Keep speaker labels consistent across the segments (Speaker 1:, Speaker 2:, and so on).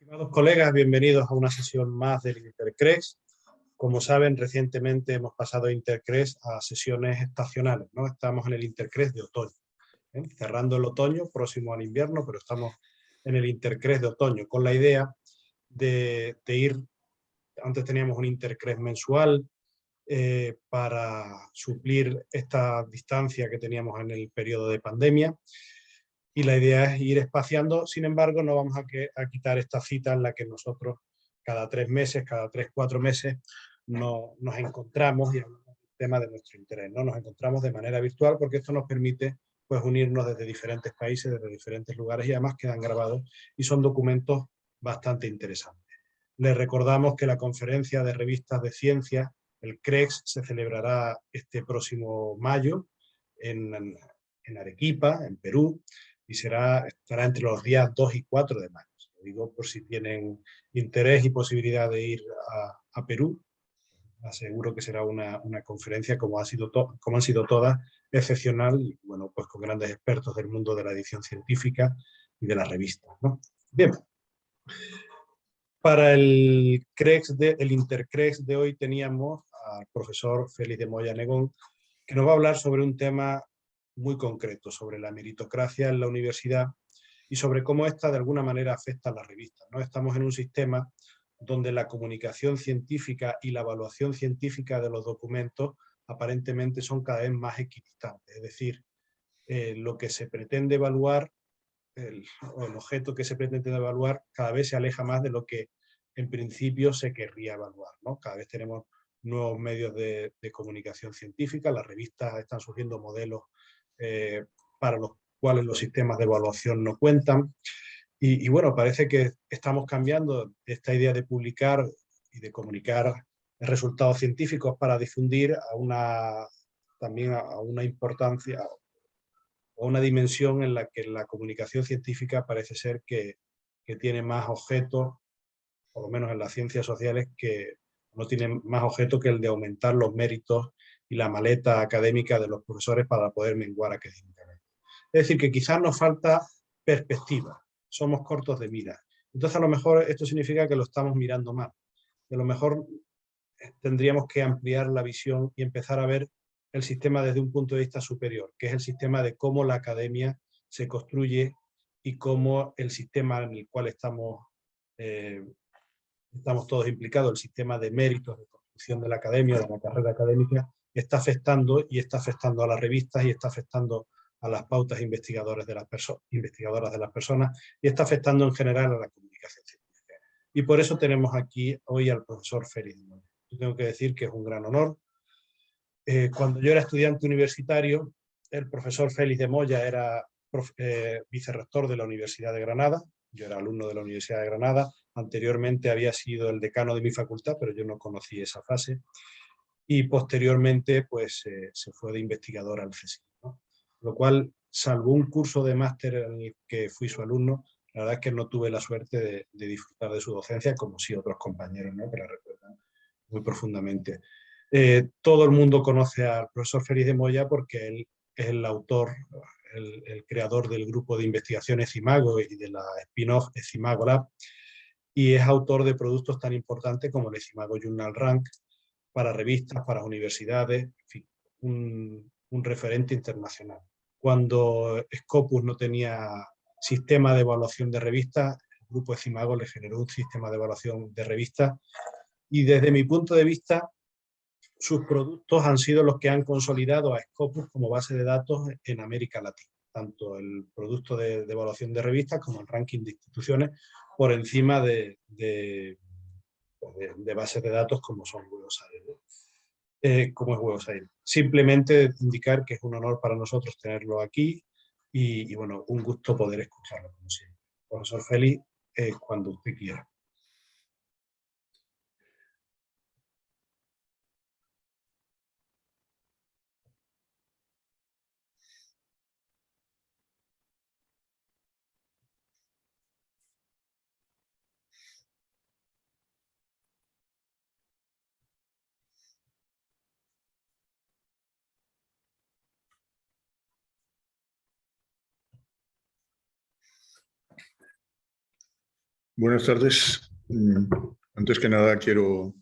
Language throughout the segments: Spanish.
Speaker 1: Estimados colegas, bienvenidos a una sesión más del Intercres. Como saben, recientemente hemos pasado de Intercres a sesiones estacionales, ¿no? Estamos en el Intercres de otoño, cerrando el otoño, próximo al invierno, pero estamos en el Intercres de otoño, con la idea de ir, antes teníamos un Intercres mensual para suplir esta distancia que teníamos en el periodo de pandemia, y la idea es ir espaciando. Sin embargo, no vamos a quitar esta cita en la que nosotros cada 3 meses, cada 3, 4 meses nos encontramos y hablamos del tema de nuestro interés, ¿no? Nos encontramos de manera virtual porque esto nos permite pues unirnos desde diferentes países, desde diferentes lugares, y además quedan grabados y son documentos bastante interesantes. Les recordamos que la conferencia de revistas de ciencia, el CREX, se celebrará este próximo mayo en Arequipa, en Perú, y estará entre los días 2 y 4 de mayo. Lo digo por si tienen interés y posibilidad de ir a Perú. Aseguro que será una conferencia, como han sido todas, excepcional, y bueno, pues con grandes expertos del mundo de la edición científica y de las revistas, ¿no? Bien, para el Intercrex de hoy teníamos al profesor Félix de Moya Negón, que nos va a hablar sobre un tema muy concreto, sobre la meritocracia en la universidad y sobre cómo esta de alguna manera afecta a las revistas, ¿no? Estamos en un sistema donde la comunicación científica y la evaluación científica de los documentos aparentemente son cada vez más equidistantes, es decir, lo que se pretende evaluar, el objeto que se pretende evaluar cada vez se aleja más de lo que en principio se querría evaluar, ¿no? Cada vez tenemos nuevos medios de comunicación científica, las revistas están surgiendo modelos para los cuales los sistemas de evaluación no cuentan, y bueno, parece que estamos cambiando esta idea de publicar y de comunicar resultados científicos para difundir también a una importancia o una dimensión en la que la comunicación científica parece ser que tiene más objetos, por lo menos en las ciencias sociales, que no tiene más objeto que el de aumentar los méritos y la maleta académica de los profesores para poder menguar académicamente. Es decir, que quizás nos falta perspectiva, somos cortos de mira. Entonces, a lo mejor esto significa que lo estamos mirando mal. A lo mejor tendríamos que ampliar la visión y empezar a ver el sistema desde un punto de vista superior, que es el sistema de cómo la academia se construye y cómo el sistema en el cual estamos todos implicados, el sistema de méritos de construcción de la academia, de la carrera académica, está afectando a las revistas y está afectando a las pautas investigadoras de las personas y está afectando en general a la comunicación científica. Y por eso tenemos aquí hoy al profesor Félix. Yo tengo que decir que es un gran honor. Cuando yo era estudiante universitario, el profesor Félix de Moya era vicerrector de la Universidad de Granada. Yo era alumno de la Universidad de Granada. Anteriormente había sido el decano de mi facultad, pero yo no conocí esa fase. Y posteriormente pues, se fue de investigador al CSIC, ¿no? Lo cual, salvo un curso de máster en el que fui su alumno, la verdad es que no tuve la suerte de disfrutar de su docencia, como sí otros compañeros, ¿no?, que la recuerdan muy profundamente. Todo el mundo conoce al profesor Félix de Moya porque él es el autor, el creador del grupo de investigación ECIMAGO y de la spin-off ECIMAGO Lab, y es autor de productos tan importantes como el ECIMAGO Journal Rank para revistas, para universidades, en fin, un referente internacional. Cuando Scopus no tenía sistema de evaluación de revistas, el grupo ECIMAGO le generó un sistema de evaluación de revistas, y desde mi punto de vista sus productos han sido los que han consolidado a Scopus como base de datos en América Latina, tanto el producto de evaluación de revistas como el ranking de instituciones, por encima de bases de datos como son Web of Science, como es Web of Science. Simplemente indicar que es un honor para nosotros tenerlo aquí y bueno, un gusto poder escucharlo como siempre. Profesor Félix, cuando usted quiera.
Speaker 2: Buenas tardes. Antes que nada quiero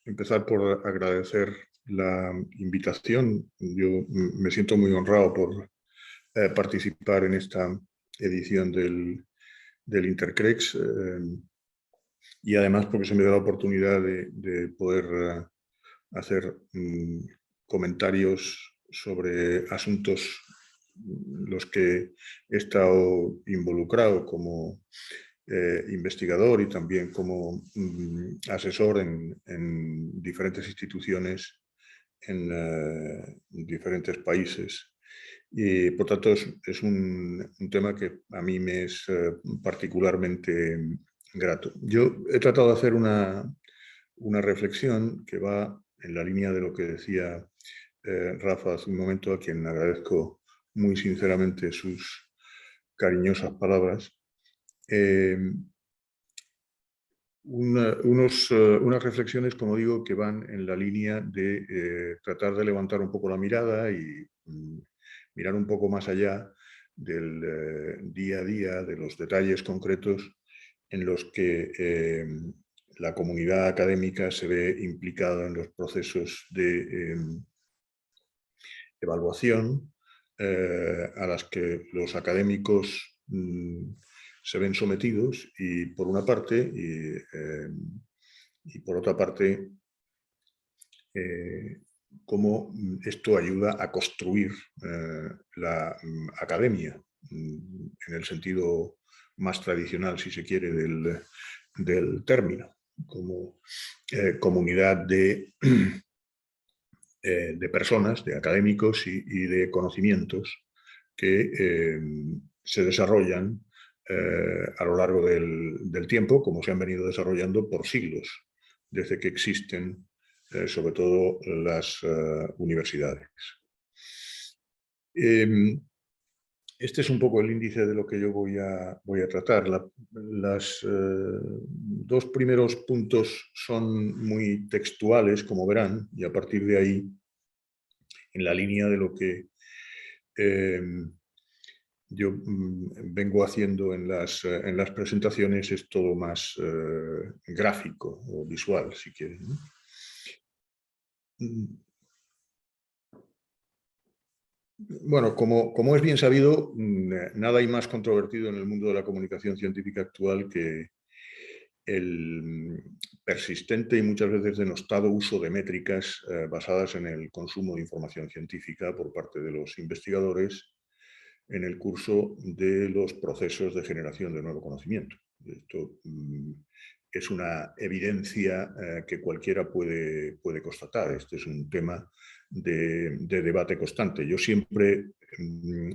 Speaker 2: empezar por agradecer la invitación. Yo me siento muy honrado por participar en esta edición del Intercrex y además porque se me da la oportunidad de poder hacer comentarios sobre asuntos los que he estado involucrado como investigador y también como asesor en diferentes instituciones en diferentes países. Y por tanto es un tema que a mí me es particularmente grato. Yo he tratado de hacer una reflexión que va en la línea de lo que decía Rafa hace un momento, a quien agradezco muy sinceramente sus cariñosas palabras. Unas reflexiones, como digo, que van en la línea de tratar de levantar un poco la mirada y mirar un poco más allá del día a día, de los detalles concretos en los que la comunidad académica se ve implicada en los procesos de evaluación a las que los académicos se ven sometidos y por una parte y por otra parte cómo esto ayuda a construir la academia en el sentido más tradicional, si se quiere, del término, como comunidad de personas, de académicos y de conocimientos que se desarrollan a lo largo del tiempo, como se han venido desarrollando por siglos, desde que existen sobre todo las universidades. Este es un poco el índice de lo que yo voy a tratar. Los dos primeros puntos son muy textuales, como verán, y a partir de ahí, en la línea de lo que yo vengo haciendo en las presentaciones, es todo más gráfico o visual, si quieren, ¿no? Bueno, como es bien sabido, nada hay más controvertido en el mundo de la comunicación científica actual que el persistente y muchas veces denostado uso de métricas basadas en el consumo de información científica por parte de los investigadores en el curso de los procesos de generación de nuevo conocimiento. Esto es una evidencia que cualquiera puede constatar. Este es un tema de debate constante. Yo siempre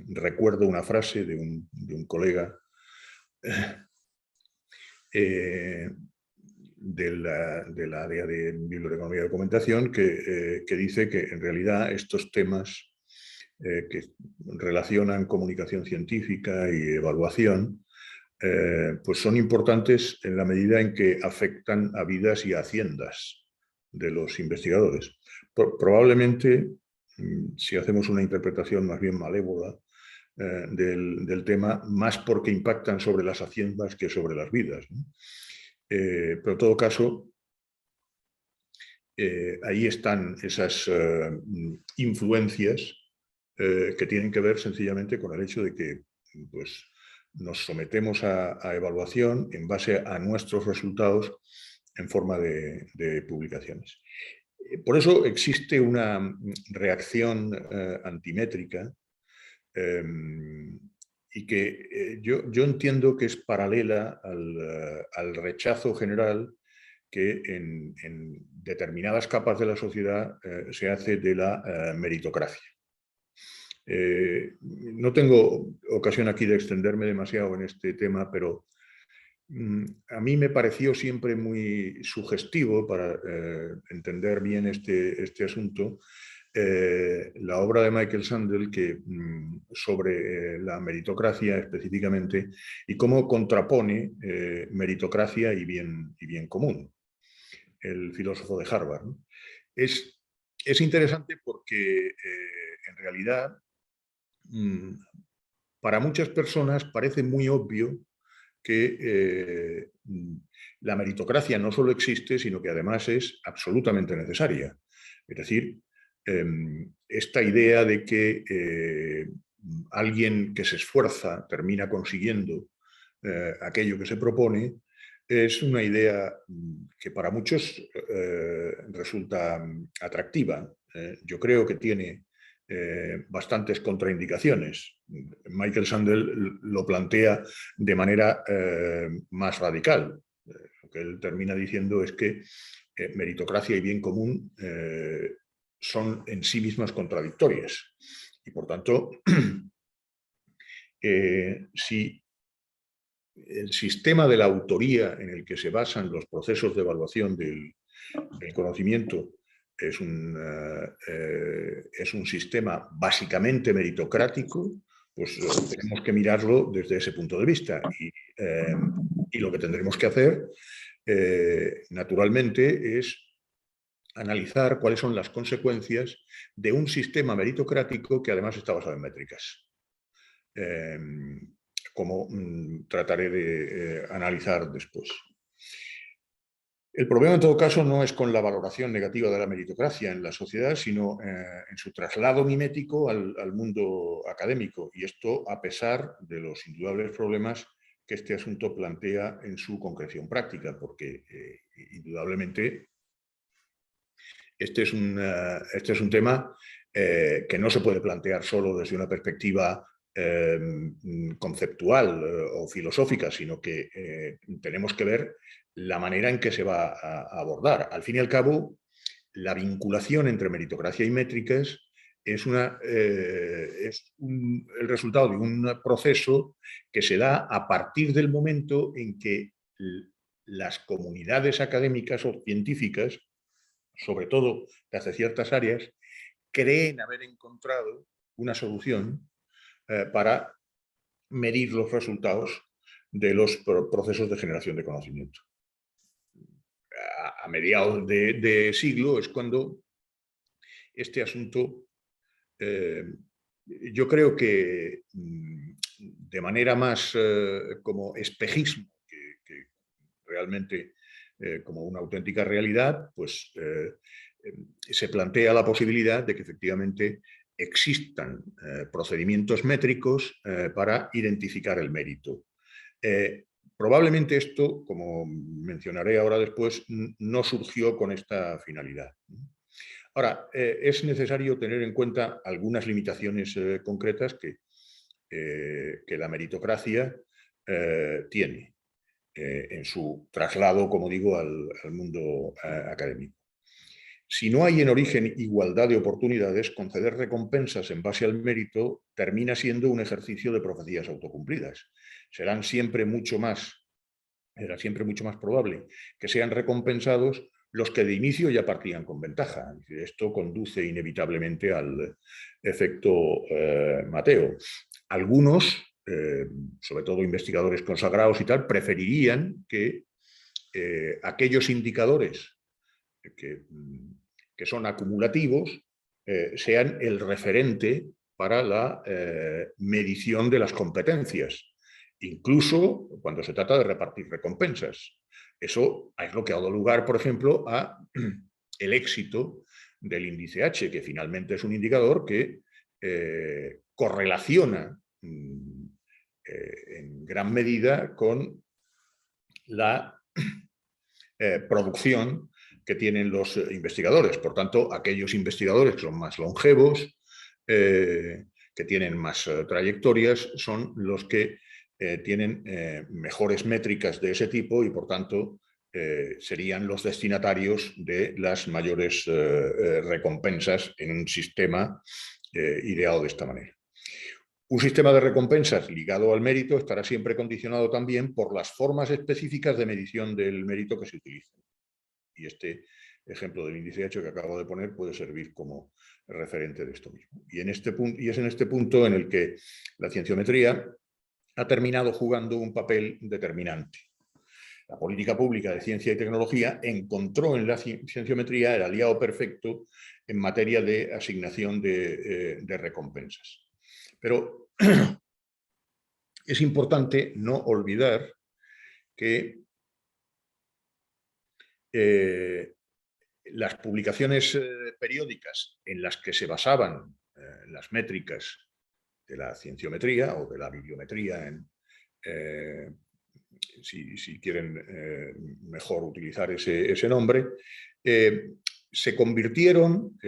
Speaker 2: recuerdo una frase de un colega del área de biblioteconomía y documentación que dice que en realidad estos temas que relacionan comunicación científica y evaluación pues son importantes en la medida en que afectan a vidas y a haciendas de los investigadores. Probablemente, si hacemos una interpretación más bien malévola del tema, más porque impactan sobre las haciendas que sobre las vidas, ¿no? Pero en todo caso, ahí están esas influencias que tienen que ver sencillamente con el hecho de que pues, nos sometemos a evaluación en base a nuestros resultados en forma de publicaciones. Por eso existe una reacción antimétrica y que yo entiendo que es paralela al rechazo general que en determinadas capas de la sociedad se hace de la meritocracia. No tengo ocasión aquí de extenderme demasiado en este tema, pero a mí me pareció siempre muy sugestivo para entender bien este asunto la obra de Michael Sandel sobre la meritocracia específicamente y cómo contrapone meritocracia y bien común, el filósofo de Harvard, ¿no? Es interesante porque en realidad para muchas personas parece muy obvio que la meritocracia no solo existe, sino que además es absolutamente necesaria. Es decir, esta idea de que alguien que se esfuerza termina consiguiendo aquello que se propone es una idea que para muchos resulta atractiva. Yo creo que tiene bastantes contraindicaciones. Michael Sandel lo plantea de manera más radical. Lo que él termina diciendo es que meritocracia y bien común son en sí mismas contradictorias. Y por tanto, si el sistema de la autoría en el que se basan los procesos de evaluación del conocimiento es un sistema básicamente meritocrático, pues tenemos que mirarlo desde ese punto de vista. Y lo que tendremos que hacer, naturalmente, es analizar cuáles son las consecuencias de un sistema meritocrático que además está basado en métricas. Como trataré de analizar después. El problema, en todo caso, no es con la valoración negativa de la meritocracia en la sociedad, sino en su traslado mimético al mundo académico. Y esto a pesar de los indudables problemas que este asunto plantea en su concreción práctica, porque indudablemente este es un tema que no se puede plantear solo desde una perspectiva conceptual o filosófica, sino que tenemos que ver la manera en que se va a abordar. Al fin y al cabo, la vinculación entre meritocracia y métricas es el resultado de un proceso que se da a partir del momento en que las comunidades académicas o científicas, sobre todo desde ciertas áreas, creen haber encontrado una solución para medir los resultados de los procesos de generación de conocimiento. A mediados de siglo es cuando este asunto, yo creo que de manera más como espejismo que realmente como una auténtica realidad, pues se plantea la posibilidad de que efectivamente existan procedimientos métricos para identificar el mérito. Probablemente esto, como mencionaré ahora después, no surgió con esta finalidad. Ahora, es necesario tener en cuenta algunas limitaciones concretas que la meritocracia tiene en su traslado, como digo, al mundo académico. Si no hay en origen igualdad de oportunidades, conceder recompensas en base al mérito termina siendo un ejercicio de profecías autocumplidas. Será siempre mucho más probable que sean recompensados los que de inicio ya partían con ventaja. Esto conduce inevitablemente al efecto Mateo. Algunos, sobre todo investigadores consagrados y tal, preferirían que aquellos indicadores que son acumulativos sean el referente para la medición de las competencias, incluso cuando se trata de repartir recompensas. Eso es lo que ha dado lugar, por ejemplo, a el éxito del índice H, que finalmente es un indicador que correlaciona en gran medida con la producción que tienen los investigadores. Por tanto, aquellos investigadores que son más longevos, que tienen más trayectorias, son los que tienen mejores métricas de ese tipo y, por tanto, serían los destinatarios de las mayores recompensas en un sistema ideado de esta manera. Un sistema de recompensas ligado al mérito estará siempre condicionado también por las formas específicas de medición del mérito que se utilizan. Y este ejemplo del índice H que acabo de poner puede servir como referente de esto mismo. Y es en este punto en el que la cienciometría ha terminado jugando un papel determinante. La política pública de ciencia y tecnología encontró en la cienciometría el aliado perfecto en materia de asignación de recompensas. Pero es importante no olvidar que las publicaciones periódicas en las que se basaban las métricas de la cienciometría o de la bibliometría, si quieren mejor utilizar ese nombre, se convirtieron,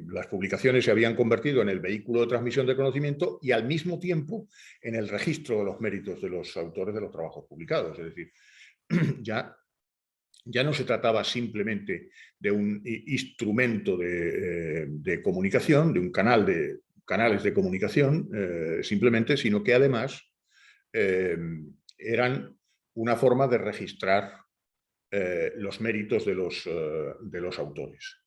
Speaker 2: las publicaciones se habían convertido en el vehículo de transmisión de conocimiento y al mismo tiempo en el registro de los méritos de los autores de los trabajos publicados. Es decir, ya no se trataba simplemente de un instrumento de comunicación, de un canales de comunicación, simplemente, sino que además eran una forma de registrar los méritos de los autores.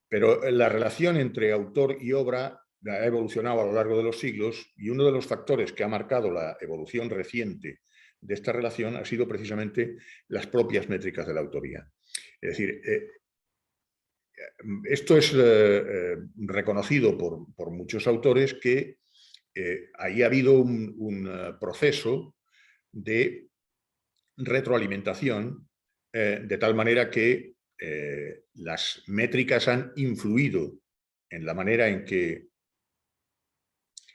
Speaker 2: Pero la relación entre autor y obra ha evolucionado a lo largo de los siglos y uno de los factores que ha marcado la evolución reciente de esta relación ha sido precisamente las propias métricas de la autoría. Es decir, esto es reconocido por muchos autores que ahí ha habido un proceso de retroalimentación de tal manera que las métricas han influido en la manera en que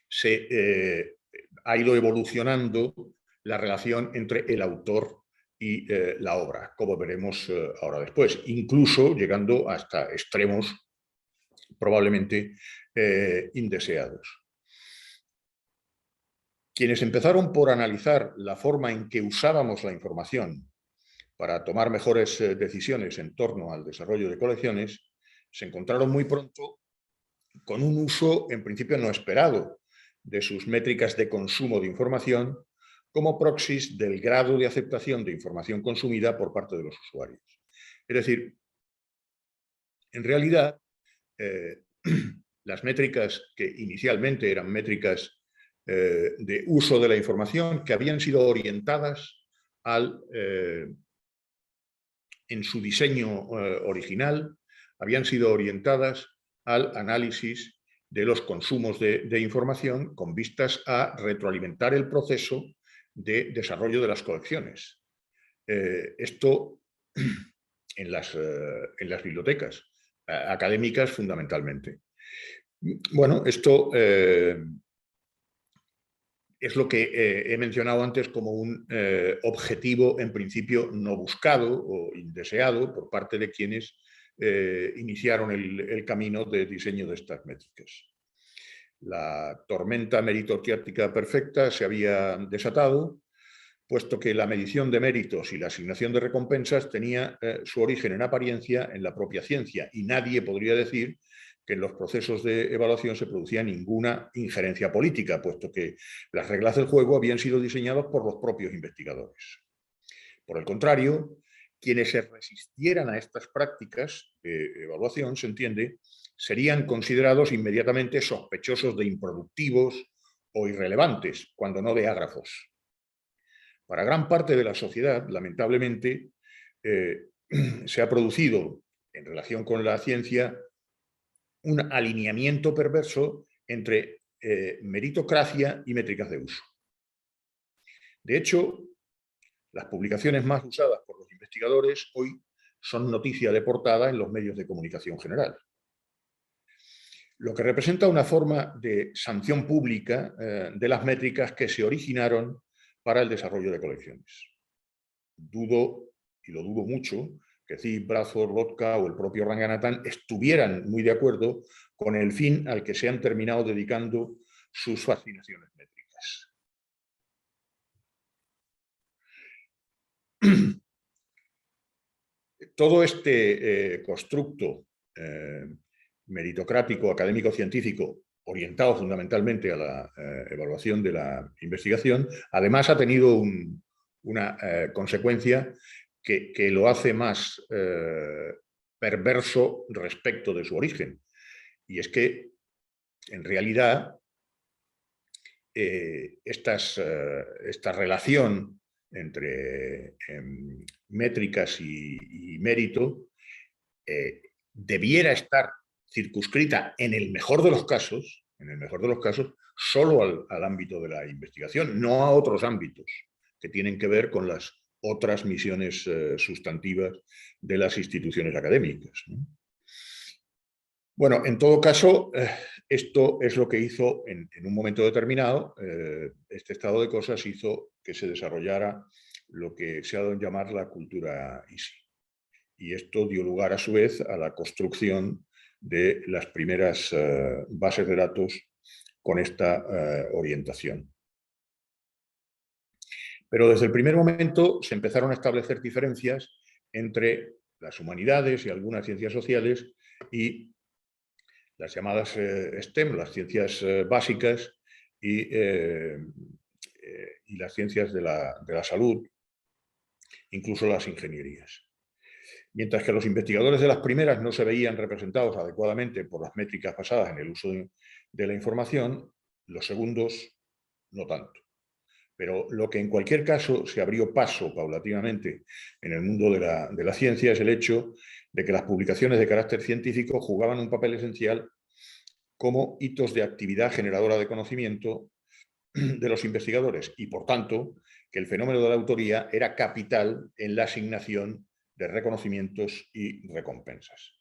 Speaker 2: se ha ido evolucionando la relación entre el autor y la obra, como veremos ahora después, incluso llegando hasta extremos probablemente indeseados. Quienes empezaron por analizar la forma en que usábamos la información para tomar mejores decisiones en torno al desarrollo de colecciones, se encontraron muy pronto con un uso en principio no esperado de sus métricas de consumo de información como proxies del grado de aceptación de información consumida por parte de los usuarios. Es decir, en realidad, las métricas que inicialmente eran métricas de uso de la información, que habían sido orientadas en su diseño original, habían sido orientadas al análisis de los consumos de información con vistas a retroalimentar el proceso de desarrollo de las colecciones. Esto en las bibliotecas académicas fundamentalmente. Bueno, esto es lo que he mencionado antes como un objetivo en principio no buscado o indeseado por parte de quienes iniciaron el camino de diseño de estas métricas. La tormenta meritocrática perfecta se había desatado, puesto que la medición de méritos y la asignación de recompensas tenía su origen en apariencia en la propia ciencia y nadie podría decir que en los procesos de evaluación se producía ninguna injerencia política, puesto que las reglas del juego habían sido diseñadas por los propios investigadores. Por el contrario, quienes se resistieran a estas prácticas de evaluación, se entiende, serían considerados inmediatamente sospechosos de improductivos o irrelevantes, cuando no de ágrafos. Para gran parte de la sociedad, lamentablemente, se ha producido en relación con la ciencia un alineamiento perverso entre meritocracia y métricas de uso. De hecho, las publicaciones más usadas por los investigadores hoy son noticia de portada en los medios de comunicación general, lo que representa una forma de sanción pública de las métricas que se originaron para el desarrollo de colecciones. Dudo, y lo dudo mucho, que Zip, Bradford, Lotka o el propio Ranganathan estuvieran muy de acuerdo con el fin al que se han terminado dedicando sus fascinaciones métricas. Todo este constructo meritocrático, académico-científico, orientado fundamentalmente a la evaluación de la investigación, además ha tenido una consecuencia que lo hace más perverso respecto de su origen. Y es que, en realidad, esta relación entre métricas y mérito debiera estar circunscrita, en el mejor de los casos, en el mejor de los casos, solo al ámbito de la investigación, no a otros ámbitos que tienen que ver con las otras misiones sustantivas de las instituciones académicas, ¿no? Bueno, en todo caso, esto es lo que hizo en un momento determinado, este estado de cosas hizo que se desarrollara lo que se ha dado en llamar la cultura ISI. Y esto dio lugar, a su vez, a la construcción de las primeras bases de datos con esta orientación. Pero desde el primer momento se empezaron a establecer diferencias entre las humanidades y algunas ciencias sociales y las llamadas STEM, las ciencias básicas y las ciencias de la salud, incluso las ingenierías. Mientras que los investigadores de las primeras no se veían representados adecuadamente por las métricas basadas en el uso de la información, los segundos no tanto. Pero lo que en cualquier caso se abrió paso paulatinamente en el mundo de la ciencia es el hecho de que las publicaciones de carácter científico jugaban un papel esencial como hitos de actividad generadora de conocimiento de los investigadores y, por tanto, que el fenómeno de la autoría era capital en la asignación de reconocimientos y recompensas.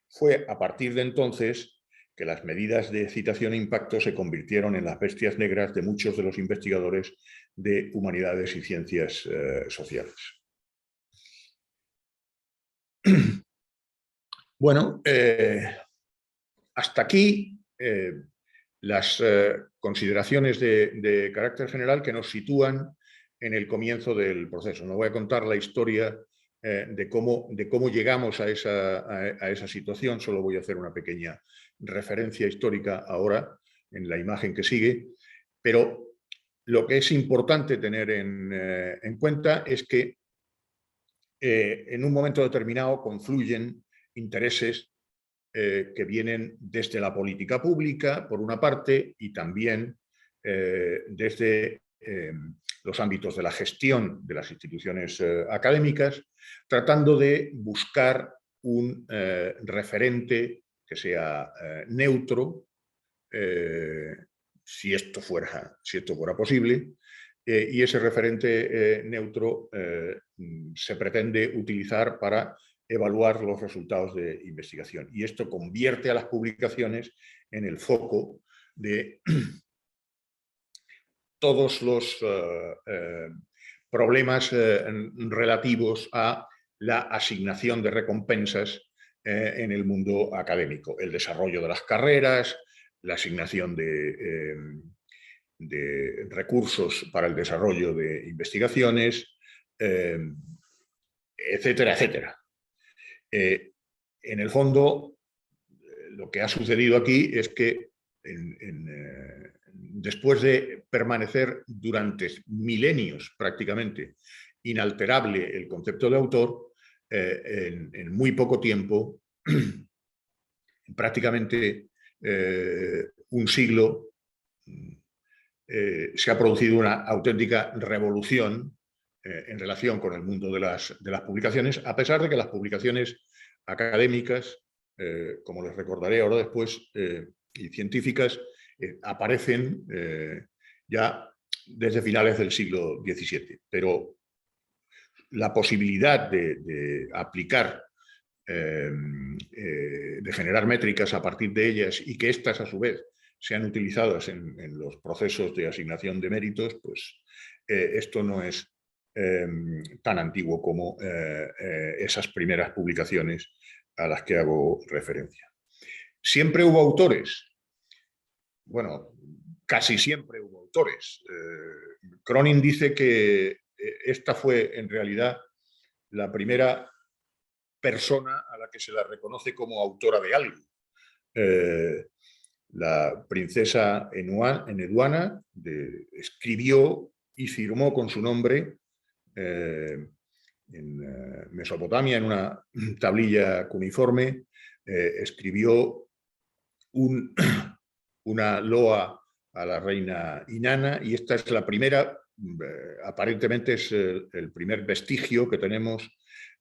Speaker 2: Fue a partir de entonces que las medidas de citación e impacto se convirtieron en las bestias negras de muchos de los investigadores de humanidades y ciencias sociales. Bueno, hasta aquí las consideraciones de carácter general que nos sitúan en el comienzo del proceso. No voy a contar la historia de cómo llegamos a esa situación, solo voy a hacer una pequeña referencia histórica ahora en la imagen que sigue, pero lo que es importante tener en cuenta es que en un momento determinado confluyen intereses que vienen desde la política pública, por una parte, y también desde los ámbitos de la gestión de las instituciones académicas, tratando de buscar un referente que sea neutro, si esto fuera posible, y ese referente neutro se pretende utilizar para evaluar los resultados de investigación. Y esto convierte a las publicaciones en el foco de todos los problemas relativos a la asignación de recompensas en el mundo académico. El desarrollo de las carreras, la asignación de recursos para el desarrollo de investigaciones, etcétera, etcétera. En el fondo, lo que ha sucedido aquí es que después de permanecer durante milenios prácticamente inalterable el concepto de autor, en muy poco tiempo, prácticamente un siglo, se ha producido una auténtica revolución en relación con el mundo de las publicaciones, a pesar de que las publicaciones académicas, como les recordaré ahora después, y científicas, aparecen ya desde finales del siglo XVII. Pero la posibilidad de aplicar, de generar métricas a partir de ellas y que éstas, a su vez, sean utilizadas en los procesos de asignación de méritos, pues esto no es tan antiguo como esas primeras publicaciones a las que hago referencia. ¿Siempre hubo autores? Bueno, casi siempre hubo autores. Cronin dice que esta fue en realidad la primera persona a la que se la reconoce como autora de algo. La princesa Enuana escribió y firmó con su nombre en Mesopotamia, en una tablilla cuneiforme, escribió una loa a la reina Inanna, y esta es la primera, aparentemente es el primer vestigio que tenemos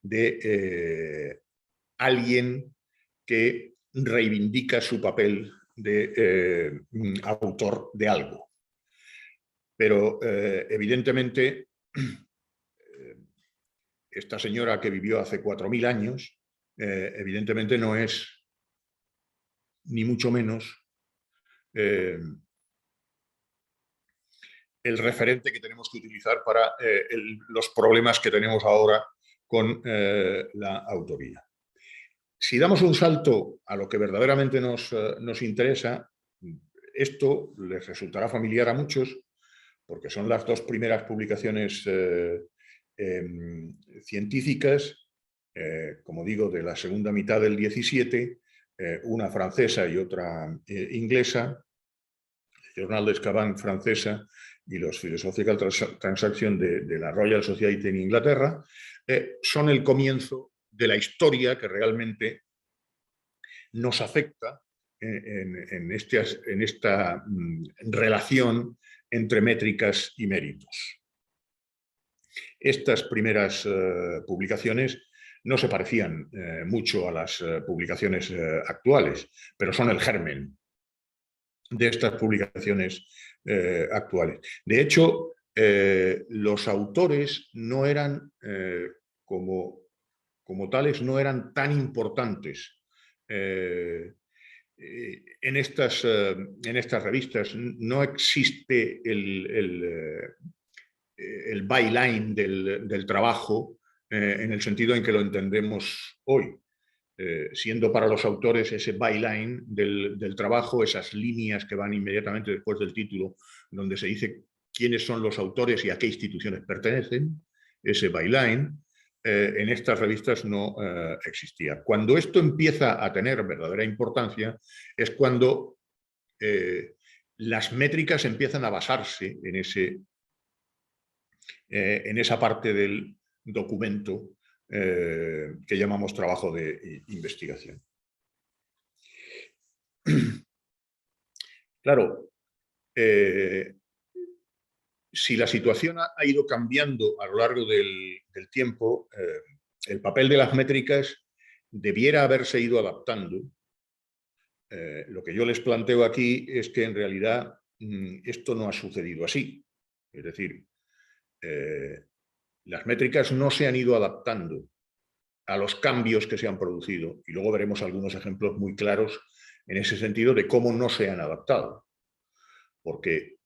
Speaker 2: de alguien que reivindica su papel de autor de algo. Pero evidentemente esta señora que vivió hace 4000 años, evidentemente no es ni mucho menos el referente que tenemos que utilizar para los problemas que tenemos ahora con la autoría. Si damos un salto a lo que verdaderamente nos interesa, esto les resultará familiar a muchos, porque son las dos primeras publicaciones científicas, como digo, de la segunda mitad del 17, una francesa y otra inglesa, el Journal d'Escavant francesa y los Philosophical Transactions de la Royal Society en Inglaterra, son el comienzo de la historia que realmente nos afecta en esta relación entre métricas y méritos. Estas primeras publicaciones no se parecían mucho a las publicaciones actuales, pero son el germen de estas publicaciones actuales. De hecho, los autores no eran, como tales, no eran tan importantes en estas revistas. No existe el byline del trabajo en el sentido en que lo entendemos hoy. Siendo para los autores ese byline del trabajo, esas líneas que van inmediatamente después del título, donde se dice quiénes son los autores y a qué instituciones pertenecen, ese byline, en estas revistas no existía. Cuando esto empieza a tener verdadera importancia es cuando las métricas empiezan a basarse en esa parte del documento que llamamos trabajo de investigación. Claro, si la situación ha ido cambiando a lo largo del tiempo, el papel de las métricas debiera haberse ido adaptando. Lo que yo les planteo aquí es que en realidad esto no ha sucedido así. Es decir, las métricas no se han ido adaptando a los cambios que se han producido, y luego veremos algunos ejemplos muy claros en ese sentido de cómo no se han adaptado. Porque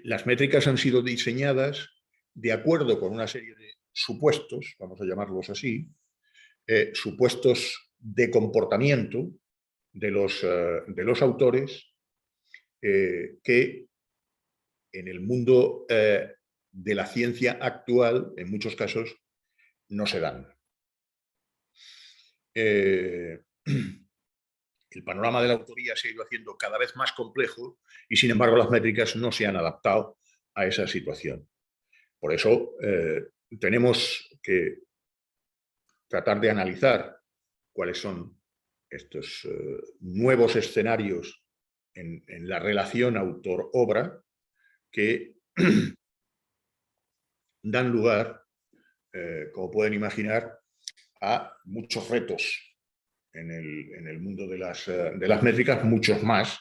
Speaker 2: las métricas han sido diseñadas de acuerdo con una serie de supuestos, vamos a llamarlos así, supuestos de comportamiento de los autores que en el mundo de la ciencia actual, en muchos casos, no se dan. El panorama de la autoría se ha ido haciendo cada vez más complejo y, sin embargo, las métricas no se han adaptado a esa situación. Por eso tenemos que tratar de analizar cuáles son estos nuevos escenarios en la relación autor-obra que dan lugar, como pueden imaginar, a muchos retos en el mundo de las métricas, muchos más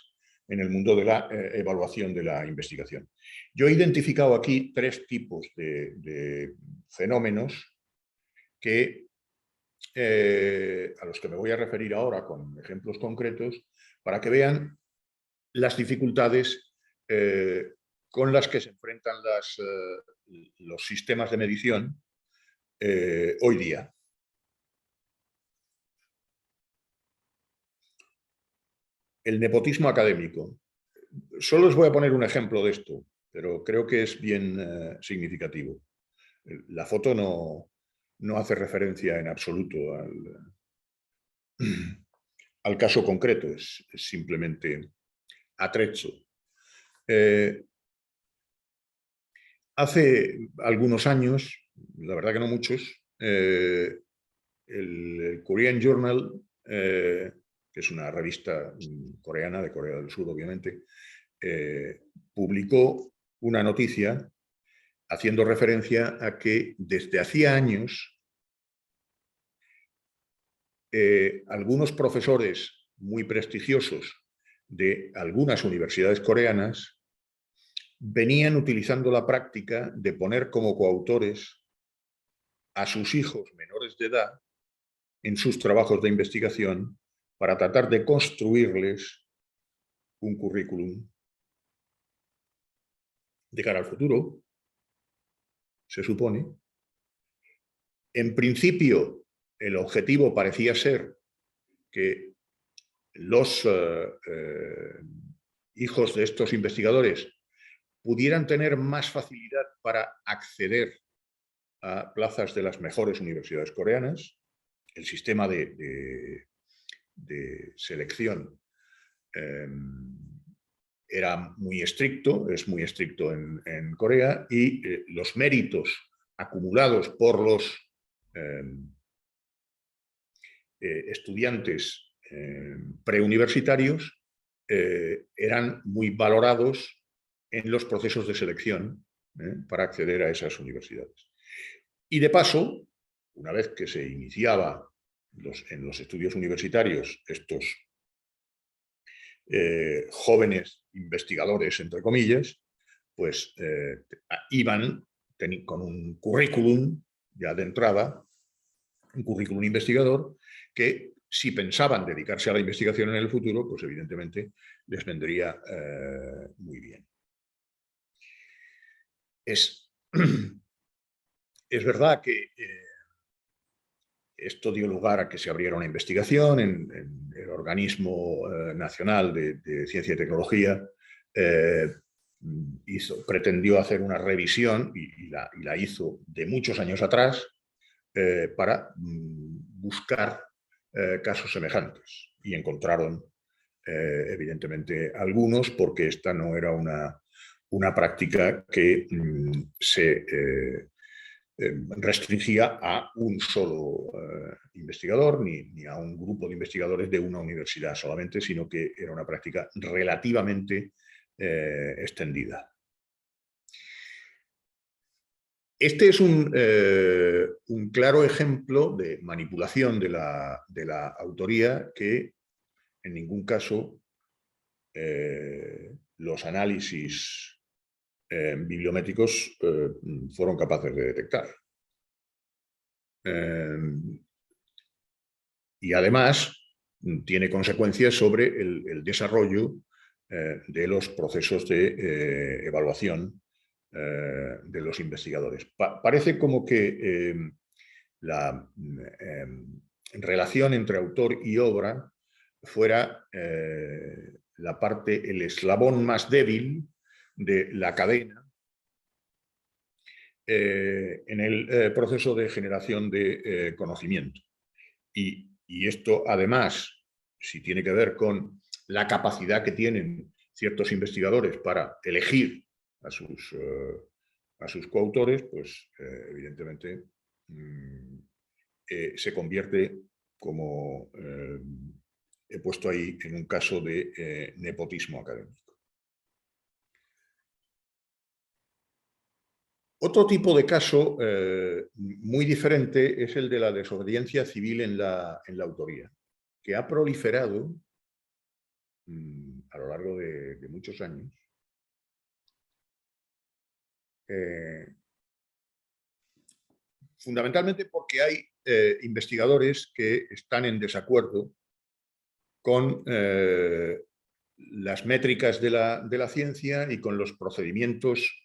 Speaker 2: en el mundo de la evaluación de la investigación. Yo he identificado aquí 3 tipos de fenómenos que, a los que me voy a referir ahora con ejemplos concretos, para que vean las dificultades con las que se enfrentan los sistemas de medición hoy día. El nepotismo académico. Solo os voy a poner un ejemplo de esto, pero creo que es bien significativo. La foto no hace referencia en absoluto al caso concreto, es simplemente atrezzo. Hace algunos años, la verdad que no muchos, el Korean Journal, que es una revista coreana, de Corea del Sur, obviamente, publicó una noticia haciendo referencia a que desde hacía años algunos profesores muy prestigiosos de algunas universidades coreanas venían utilizando la práctica de poner como coautores a sus hijos menores de edad en sus trabajos de investigación para tratar de construirles un currículum de cara al futuro, se supone. En principio, el objetivo parecía ser que los hijos de estos investigadores pudieran tener más facilidad para acceder a plazas de las mejores universidades coreanas. El sistema de selección era muy estricto, es muy estricto en Corea, y los méritos acumulados por los estudiantes preuniversitarios eran muy valorados en los procesos de selección para acceder a esas universidades. Y de paso, una vez que se iniciaba en los estudios universitarios estos jóvenes investigadores, entre comillas, pues iban con un currículum ya de entrada, un currículum investigador, que si pensaban dedicarse a la investigación en el futuro, pues evidentemente les vendría muy bien. Es verdad que esto dio lugar a que se abriera una investigación en el Organismo Nacional de Ciencia y Tecnología. Pretendió hacer una revisión y la hizo de muchos años atrás para buscar casos semejantes. Y encontraron, evidentemente, algunos, porque esta no era una práctica que se restringía a un solo investigador ni a un grupo de investigadores de una universidad solamente, sino que era una práctica relativamente extendida. Este es un claro ejemplo de manipulación de la autoría que en ningún caso los análisis bibliométricos fueron capaces de detectar. Y además tiene consecuencias sobre el desarrollo de los procesos de evaluación de los investigadores. Parece como que la relación entre autor y obra fuera el eslabón más débil de la cadena en el proceso de generación de conocimiento. Y esto, además, si tiene que ver con la capacidad que tienen ciertos investigadores para elegir a sus coautores, pues evidentemente se convierte, como he puesto ahí, en un caso de nepotismo académico. Otro tipo de caso muy diferente es el de la desobediencia civil en la autoría, que ha proliferado a lo largo de muchos años. Fundamentalmente porque hay investigadores que están en desacuerdo con las métricas de la ciencia y con los procedimientos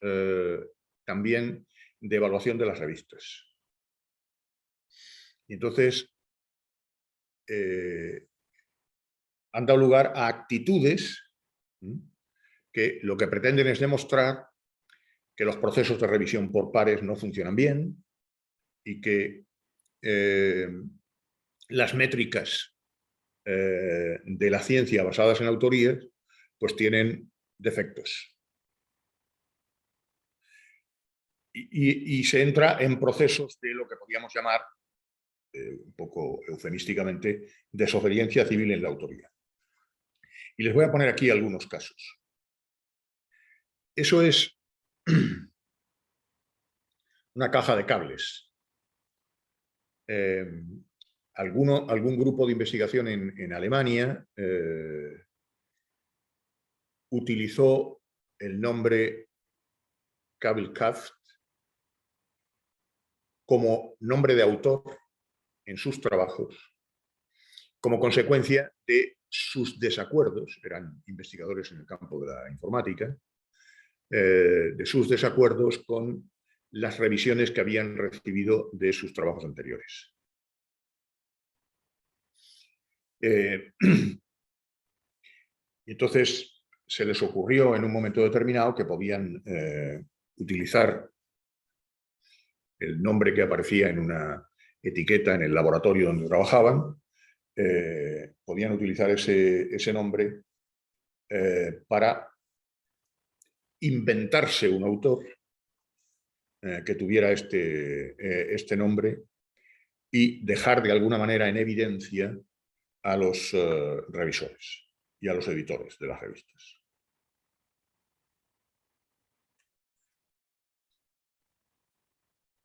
Speaker 2: también de evaluación de las revistas. Y entonces han dado lugar a actitudes que lo que pretenden es demostrar que los procesos de revisión por pares no funcionan bien y que las métricas de la ciencia basadas en autorías pues tienen defectos. Y se entra en procesos de lo que podríamos llamar, un poco eufemísticamente, desobediencia civil en la autoría. Y les voy a poner aquí algunos casos. Eso es una caja de cables. algún grupo de investigación en Alemania utilizó el nombre Kabelkraft como nombre de autor en sus trabajos, como consecuencia de sus desacuerdos, eran investigadores en el campo de la informática, de sus desacuerdos con las revisiones que habían recibido de sus trabajos anteriores. Entonces se les ocurrió en un momento determinado que podían utilizar el nombre que aparecía en una etiqueta en el laboratorio donde trabajaban, podían utilizar ese nombre para inventarse un autor que tuviera este nombre y dejar de alguna manera en evidencia a los revisores y a los editores de las revistas.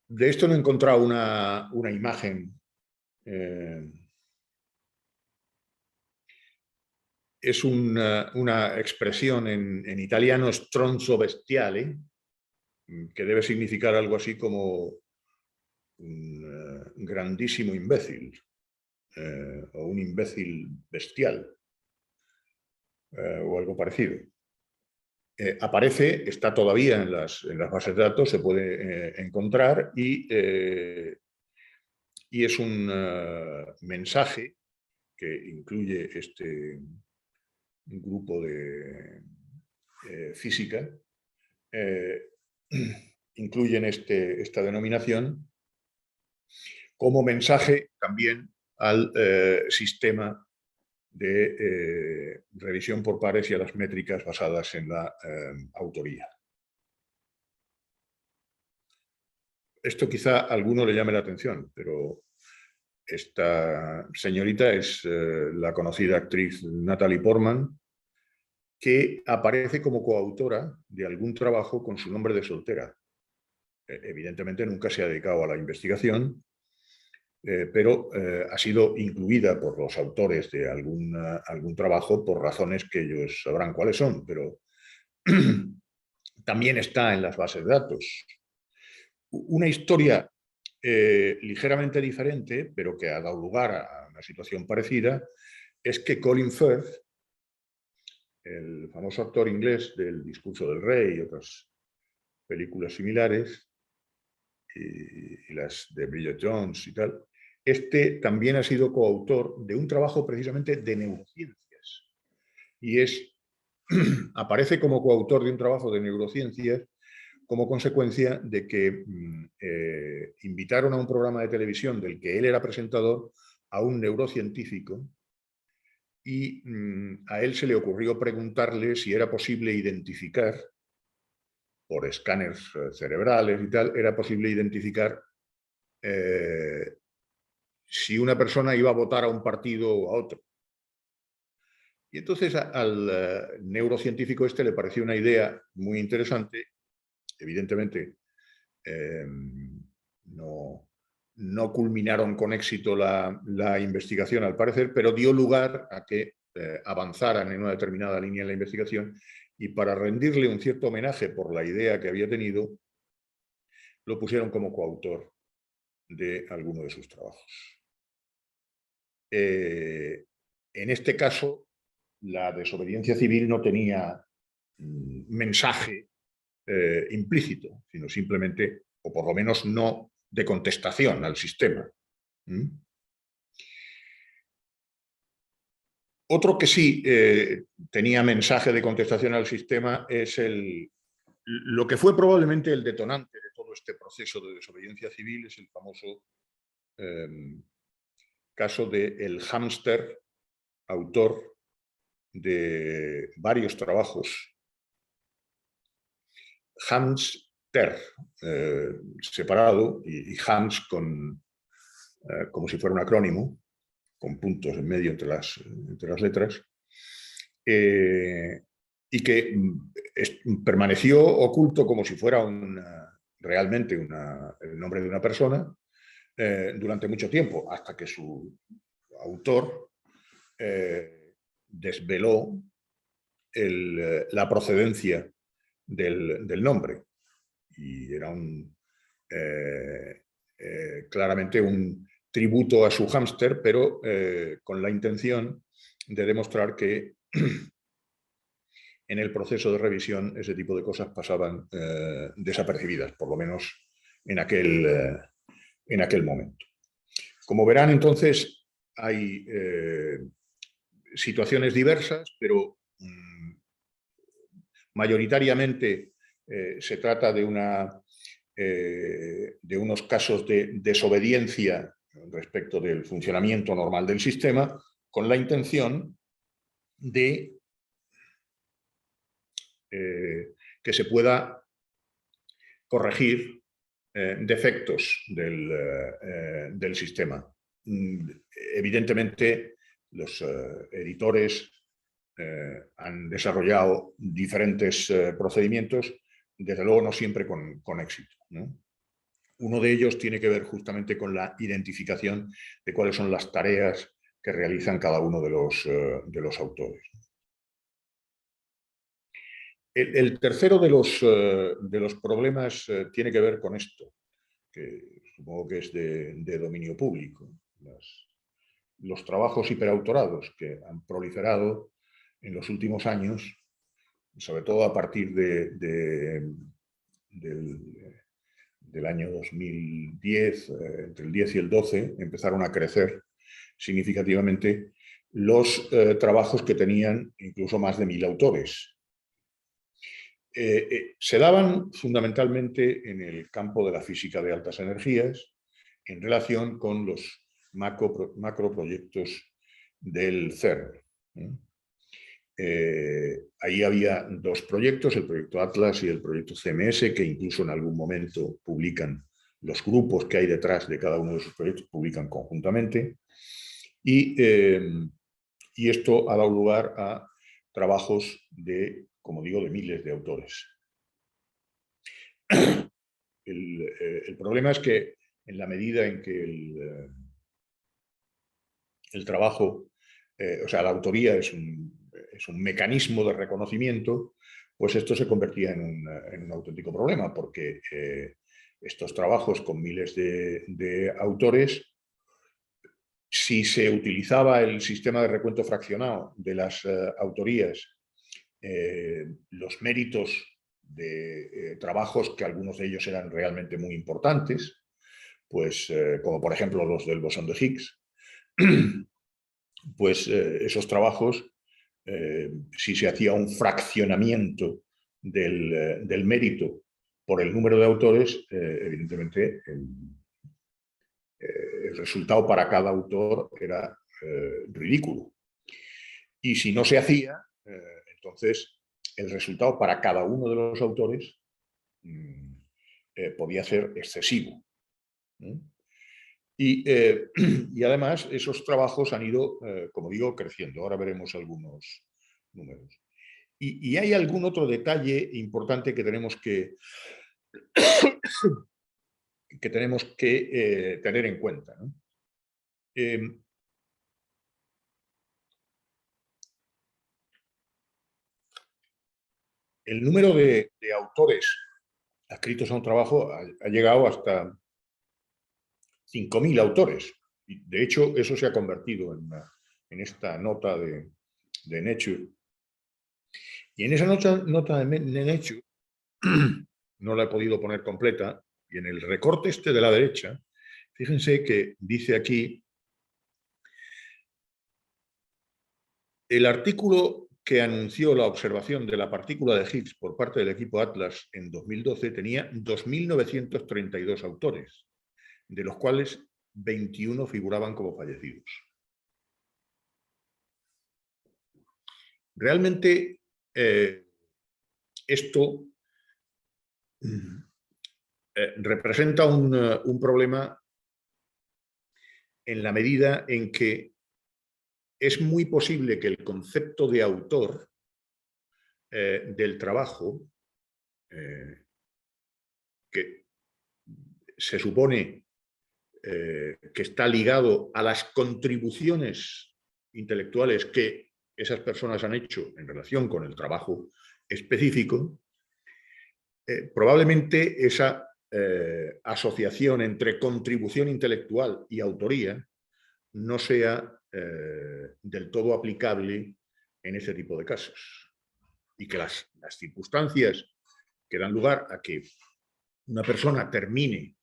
Speaker 2: De esto no he encontrado una imagen. Es una expresión en italiano, stronzo bestiale, que debe significar algo así como un grandísimo imbécil o un imbécil bestial o algo parecido. Aparece, está todavía en las bases de datos, se puede encontrar y es un mensaje que incluye este grupo de física, incluyen esta denominación como mensaje también al sistema de revisión por pares y a las métricas basadas en la autoría. Esto quizá a alguno le llame la atención, pero esta señorita es la conocida actriz Natalie Portman, que aparece como coautora de algún trabajo con su nombre de soltera. Evidentemente nunca se ha dedicado a la investigación, pero ha sido incluida por los autores de algún trabajo por razones que ellos sabrán cuáles son, pero también está en las bases de datos. Una historia ligeramente diferente, pero que ha dado lugar a una situación parecida, es que Colin Firth, el famoso actor inglés del Discurso del Rey y otras películas similares, y las de Bridget Jones y tal, también ha sido coautor de un trabajo precisamente de neurociencias. Y aparece como coautor de un trabajo de neurociencias como consecuencia de que invitaron a un programa de televisión del que él era presentador a un neurocientífico y a él se le ocurrió preguntarle si era posible identificar, por escáneres cerebrales y tal, era posible identificar si una persona iba a votar a un partido o a otro. Y entonces al neurocientífico le pareció una idea muy interesante. Evidentemente no culminaron con éxito la investigación al parecer, pero dio lugar a que avanzaran en una determinada línea en la investigación y para rendirle un cierto homenaje por la idea que había tenido, lo pusieron como coautor de alguno de sus trabajos. En este caso, la desobediencia civil no tenía mensaje implícito, sino simplemente, o por lo menos no de contestación al sistema. Otro que sí tenía mensaje de contestación al sistema es lo que fue probablemente el detonante de todo este proceso de desobediencia civil, es el famoso caso de el hámster, autor de varios trabajos. Hamster, separado, y Hams como si fuera un acrónimo, con puntos en medio entre las letras, y que permaneció oculto como si fuera realmente el nombre de una persona, durante mucho tiempo, hasta que su autor desveló la procedencia del nombre. Y era claramente un tributo a su hámster, pero con la intención de demostrar que en el proceso de revisión ese tipo de cosas pasaban desapercibidas, por lo menos en aquel momento. Como verán, entonces, hay situaciones diversas, pero mayoritariamente se trata de unos casos de desobediencia respecto del funcionamiento normal del sistema, con la intención de que se pueda corregir defectos del sistema. Evidentemente, los editores han desarrollado diferentes procedimientos, desde luego no siempre con éxito, ¿no? Uno de ellos tiene que ver justamente con la identificación de cuáles son las tareas que realizan cada uno de los autores. El tercero de los problemas tiene que ver con esto, que supongo que es de dominio público. Los trabajos hiperautorados que han proliferado en los últimos años, sobre todo a partir del año 2010, entre el 10 y el 12, empezaron a crecer significativamente los trabajos que tenían incluso más de 1000 autores. Se daban fundamentalmente en el campo de la física de altas energías en relación con los macroproyectos del CERN. Ahí había dos proyectos, el proyecto Atlas y el proyecto CMS, que incluso en algún momento publican los grupos que hay detrás de cada uno de esos proyectos, publican conjuntamente. Y esto ha dado lugar a trabajos como digo, de miles de autores. El problema es que en la medida en que el trabajo, o sea, la autoría es un mecanismo de reconocimiento, pues esto se convertía en un auténtico problema, porque estos trabajos con miles de autores, si se utilizaba el sistema de recuento fraccionado de las autorías, los méritos de trabajos que algunos de ellos eran realmente muy importantes, pues como por ejemplo los del bosón de Higgs, pues esos trabajos, si se hacía un fraccionamiento del mérito por el número de autores, evidentemente el resultado para cada autor era ridículo. Y si no se hacía, entonces el resultado para cada uno de los autores podía ser excesivo. Y además esos trabajos han ido, como digo, creciendo. Ahora veremos algunos números. Y hay algún otro detalle importante que tenemos que tener en cuenta, ¿no? El número de autores adscritos a un trabajo ha llegado hasta 5000 autores. De hecho, eso se ha convertido en esta nota de Nature. Y en esa nota de Nature, no la he podido poner completa, y en el recorte este de la derecha, fíjense que dice aquí: el artículo que anunció la observación de la partícula de Higgs por parte del equipo Atlas en 2012 tenía 2932 autores, de los cuales 21 figuraban como fallecidos. Realmente esto representa un problema en la medida en que es muy posible que el concepto de autor del trabajo, que se supone que está ligado a las contribuciones intelectuales que esas personas han hecho en relación con el trabajo específico, probablemente esa asociación entre contribución intelectual y autoría no sea del todo aplicable en ese tipo de casos. Y que las circunstancias que dan lugar a que una persona termine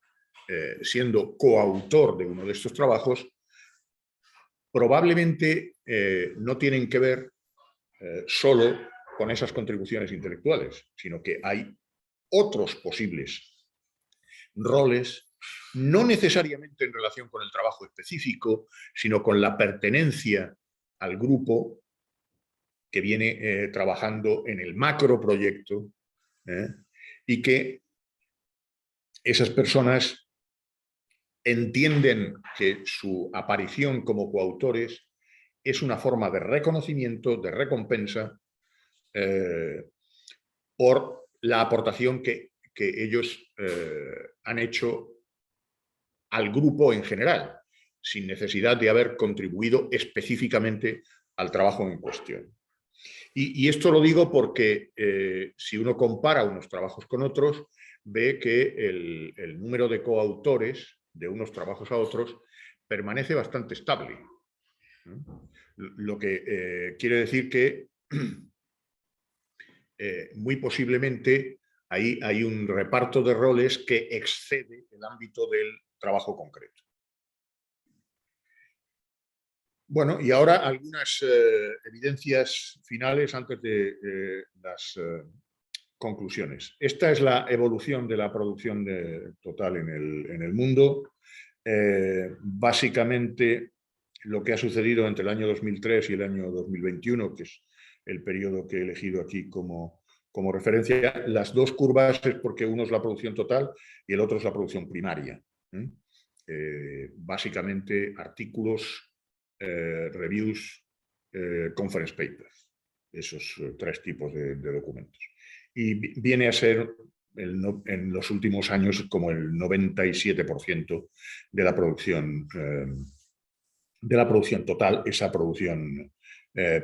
Speaker 2: siendo coautor de uno de estos trabajos probablemente no tienen que ver solo con esas contribuciones intelectuales, sino que hay otros posibles roles, no necesariamente en relación con el trabajo específico, sino con la pertenencia al grupo que viene trabajando en el macroproyecto, y que esas personas entienden que su aparición como coautores es una forma de reconocimiento, de recompensa, por la aportación que ellos han hecho al grupo en general, sin necesidad de haber contribuido específicamente al trabajo en cuestión. Y esto lo digo porque si uno compara unos trabajos con otros, ve que el número de coautores de unos trabajos a otros permanece bastante estable. Lo que quiere decir que muy posiblemente ahí hay un reparto de roles que excede el ámbito del trabajo concreto. Bueno, y ahora algunas evidencias finales antes de las conclusiones. Esta es la evolución de la producción total en el mundo. Básicamente, lo que ha sucedido entre el año 2003 y el año 2021, que es el periodo que he elegido aquí como referencia, las dos curvas es porque uno es la producción total y el otro es la producción primaria. Básicamente, artículos, reviews, conference papers, esos tres tipos de documentos. Y viene a ser en los últimos años como el 97% de la producción total, esa producción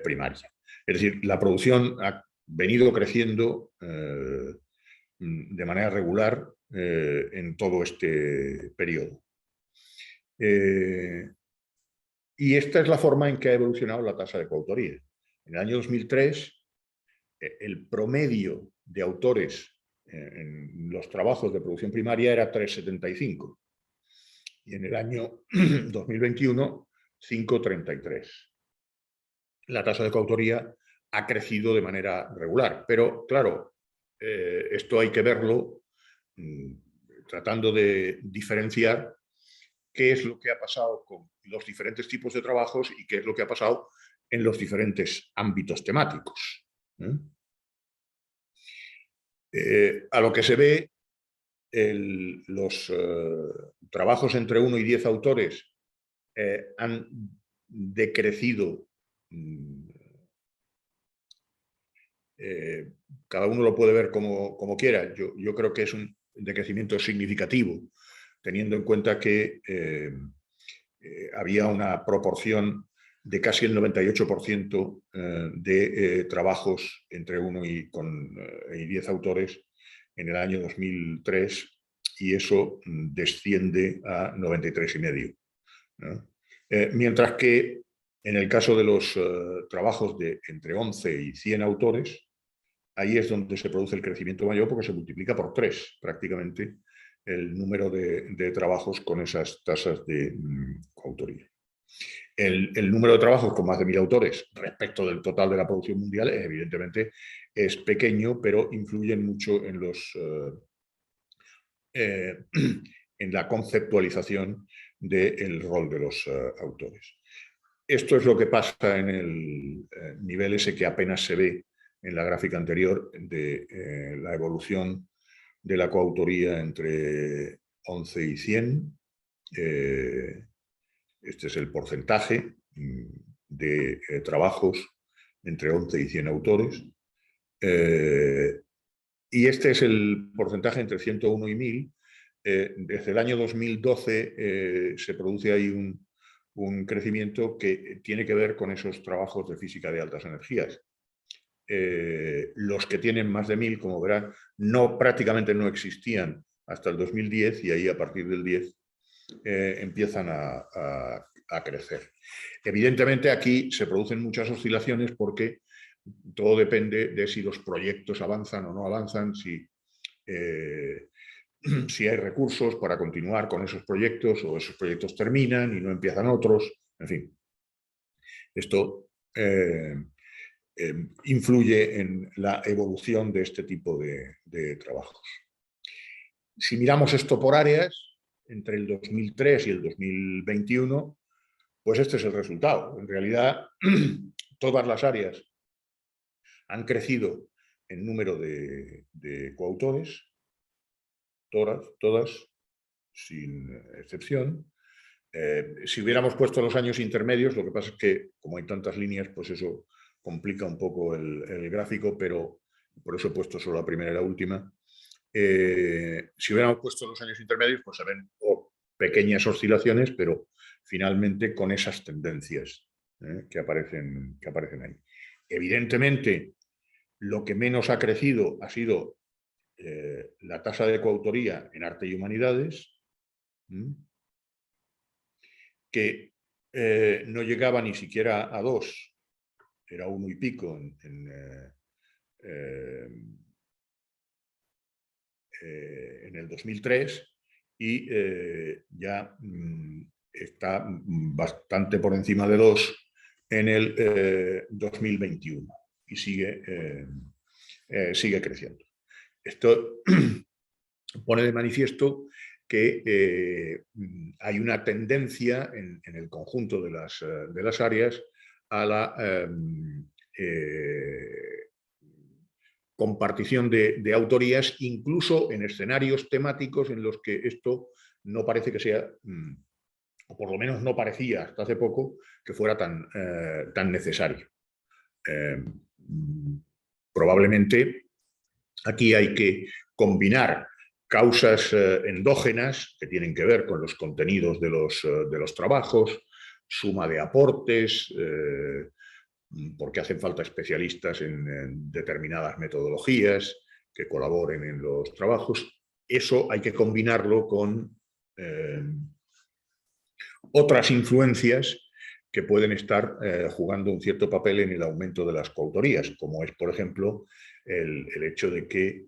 Speaker 2: primaria. Es decir, la producción ha venido creciendo de manera regular en todo este periodo. Y esta es la forma en que ha evolucionado la tasa de coautoría. En el año 2003, el promedio de autores en los trabajos de producción primaria era 3,75. Y en el año 2021, 5,33. La tasa de coautoría ha crecido de manera regular. Pero, claro, esto hay que verlo tratando de diferenciar qué es lo que ha pasado con los diferentes tipos de trabajos y qué es lo que ha pasado en los diferentes ámbitos temáticos. A lo que se ve, los trabajos entre 1 y 10 autores han decrecido. Cada uno lo puede ver como quiera. Yo creo que es un decrecimiento significativo, teniendo en cuenta que había una proporción de casi el 98% de trabajos entre 1 y 10 autores en el año 2003, y eso desciende a 93,5%, ¿no? Mientras que en el caso de los trabajos de entre 11 y 100 autores, ahí es donde se produce el crecimiento mayor, porque se multiplica por 3 prácticamente el número de trabajos con esas tasas de coautoría. El número de trabajos con más de 1.000 autores respecto del total de la producción mundial evidentemente es pequeño, pero influyen mucho en en la conceptualización del rol de los autores. Esto es lo que pasa en el nivel ese que apenas se ve en la gráfica anterior de la evolución de la coautoría entre 11 y 100. Este es el porcentaje de trabajos entre 11 y 100 autores. Y este es el porcentaje entre 101 y 1000 desde el año 2012 se produce ahí un crecimiento que tiene que ver con esos trabajos de física de altas energías. Los que tienen más de 1000, como verán, prácticamente no existían hasta el 2010 y ahí a partir del 10 empiezan a crecer. Evidentemente aquí se producen muchas oscilaciones porque todo depende de si los proyectos avanzan o no avanzan, si hay recursos para continuar con esos proyectos o esos proyectos terminan y no empiezan otros, en fin. Esto influye en la evolución de este tipo de trabajos. Si miramos esto por áreas, entre el 2003 y el 2021, pues este es el resultado. En realidad, todas las áreas han crecido en número de coautores, todas, sin excepción. Si hubiéramos puesto los años intermedios, lo que pasa es que, como hay tantas líneas, pues eso complica un poco el gráfico, pero por eso he puesto solo la primera y la última. Si hubiéramos puesto los años intermedios, pues se ven pequeñas oscilaciones, pero finalmente con esas tendencias que aparecen ahí. Evidentemente, lo que menos ha crecido ha sido la tasa de coautoría en arte y humanidades, que no llegaba ni siquiera a 2, era 1 y pico en el 2003 y ya está bastante por encima de 2 en el 2021 y sigue creciendo. Esto pone de manifiesto que hay una tendencia en el conjunto de las áreas a la compartición de autorías, incluso en escenarios temáticos en los que esto no parece que sea, o por lo menos no parecía hasta hace poco, que fuera tan necesario. Probablemente aquí hay que combinar causas endógenas que tienen que ver con los contenidos de los trabajos, suma de aportes, porque hacen falta especialistas en determinadas metodologías que colaboren en los trabajos. Eso hay que combinarlo con otras influencias que pueden estar jugando un cierto papel en el aumento de las coautorías, como es, por ejemplo, el hecho de que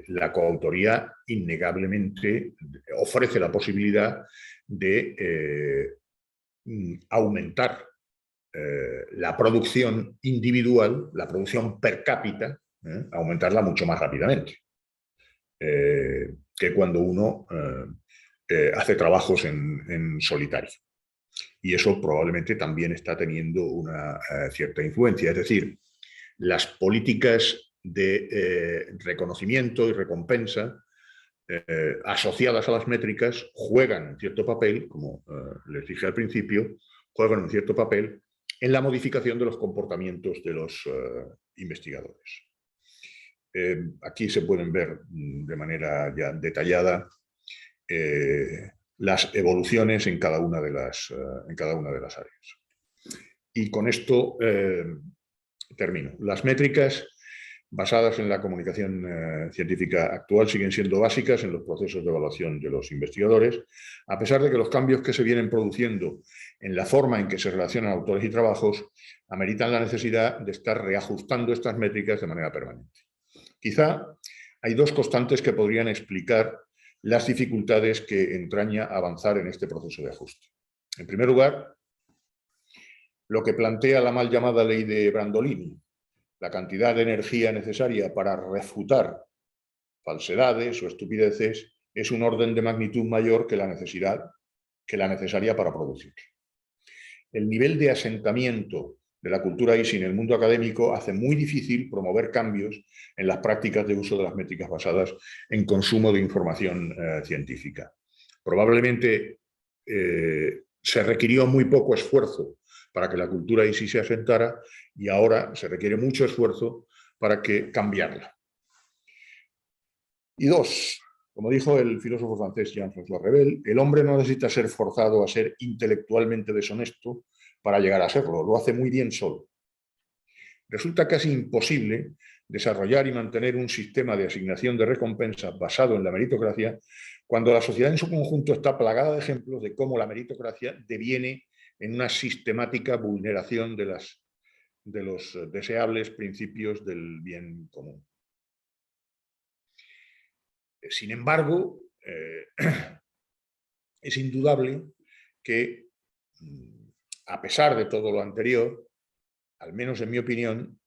Speaker 2: la coautoría innegablemente ofrece la posibilidad de aumentar la producción individual, la producción per cápita, aumentarla mucho más rápidamente que cuando uno hace trabajos en solitario. Y eso probablemente también está teniendo una cierta influencia. Es decir, las políticas de reconocimiento y recompensa asociadas a las métricas juegan un cierto papel, como les dije al principio, juegan un cierto papel en la modificación de los comportamientos de los investigadores. Aquí se pueden ver de manera ya detallada las evoluciones en cada una de las áreas. Y con esto termino. Las métricas basadas en la comunicación científica actual siguen siendo básicas en los procesos de evaluación de los investigadores, a pesar de que los cambios que se vienen produciendo en la forma en que se relacionan autores y trabajos ameritan la necesidad de estar reajustando estas métricas de manera permanente. Quizá hay 2 constantes que podrían explicar las dificultades que entraña avanzar en este proceso de ajuste. En primer lugar, lo que plantea la mal llamada ley de Brandolini, la cantidad de energía necesaria para refutar falsedades o estupideces es un orden de magnitud mayor que la necesaria para producir. El nivel de asentamiento de la cultura ISI en el mundo académico hace muy difícil promover cambios en las prácticas de uso de las métricas basadas en consumo de información científica. Probablemente se requirió muy poco esfuerzo para que la cultura ISI se asentara y ahora se requiere mucho esfuerzo para cambiarla. Y 2, Como dijo el filósofo francés Jean-François Revel, el hombre no necesita ser forzado a ser intelectualmente deshonesto para llegar a serlo, lo hace muy bien solo. Resulta casi imposible desarrollar y mantener un sistema de asignación de recompensas basado en la meritocracia cuando la sociedad en su conjunto está plagada de ejemplos de cómo la meritocracia deviene en una sistemática vulneración de los deseables principios del bien común. Sin embargo, es indudable que, a pesar de todo lo anterior, al menos en mi opinión,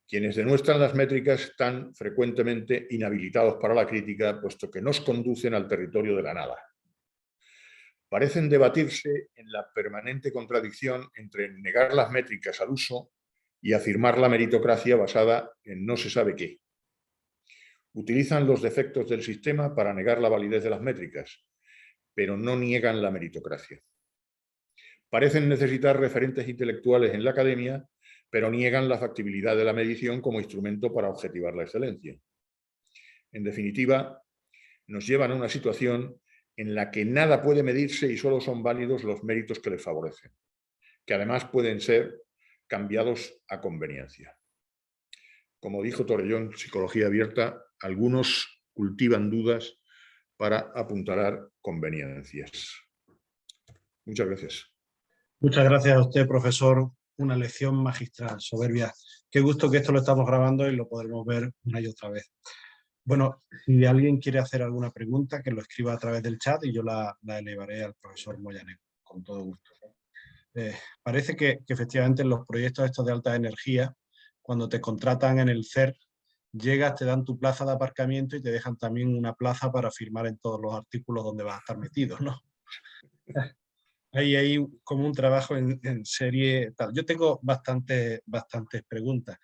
Speaker 2: quienes demuestran las métricas están frecuentemente inhabilitados para la crítica, puesto que nos conducen al territorio de la nada. Parecen debatirse en la permanente contradicción entre negar las métricas al uso y afirmar la meritocracia basada en no se sabe qué. Utilizan los defectos del sistema para negar la validez de las métricas, pero no niegan la meritocracia. Parecen necesitar referentes intelectuales en la academia, pero niegan la factibilidad de la medición como instrumento para objetivar la excelencia. En definitiva, nos llevan a una situación en la que nada puede medirse y solo son válidos los méritos que les favorecen, que además pueden ser cambiados a conveniencia. Como dijo Torrellón, Psicología Abierta, algunos cultivan dudas para apuntalar conveniencias. Muchas gracias.
Speaker 1: Muchas gracias a usted, profesor. Una lección magistral, soberbia. Qué gusto que esto lo estamos grabando y lo podremos ver una y otra vez. Bueno, si alguien quiere hacer alguna pregunta, que lo escriba a través del chat y yo la elevaré al profesor Moyanego, con todo gusto. Parece que efectivamente en los proyectos estos de alta energía, cuando te contratan en el CER, llegas, te dan tu plaza de aparcamiento y te dejan también una plaza para firmar en todos los artículos donde vas a estar metido, ¿no? Hay como un trabajo en serie tal. Yo tengo bastantes preguntas.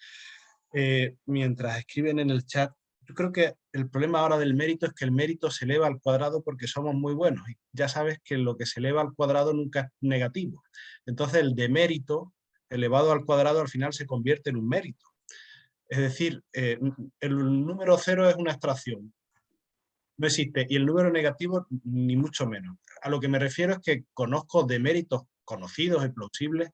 Speaker 1: Mientras escriben en el chat, yo creo que el problema ahora del mérito es que el mérito se eleva al cuadrado porque somos muy buenos. Y ya sabes que lo que se eleva al cuadrado nunca es negativo. Entonces el demérito elevado al cuadrado al final se convierte en un mérito. Es decir, el número 0 es una abstracción. No existe. Y el número negativo, ni mucho menos. A lo que me refiero es que conozco deméritos conocidos y plausibles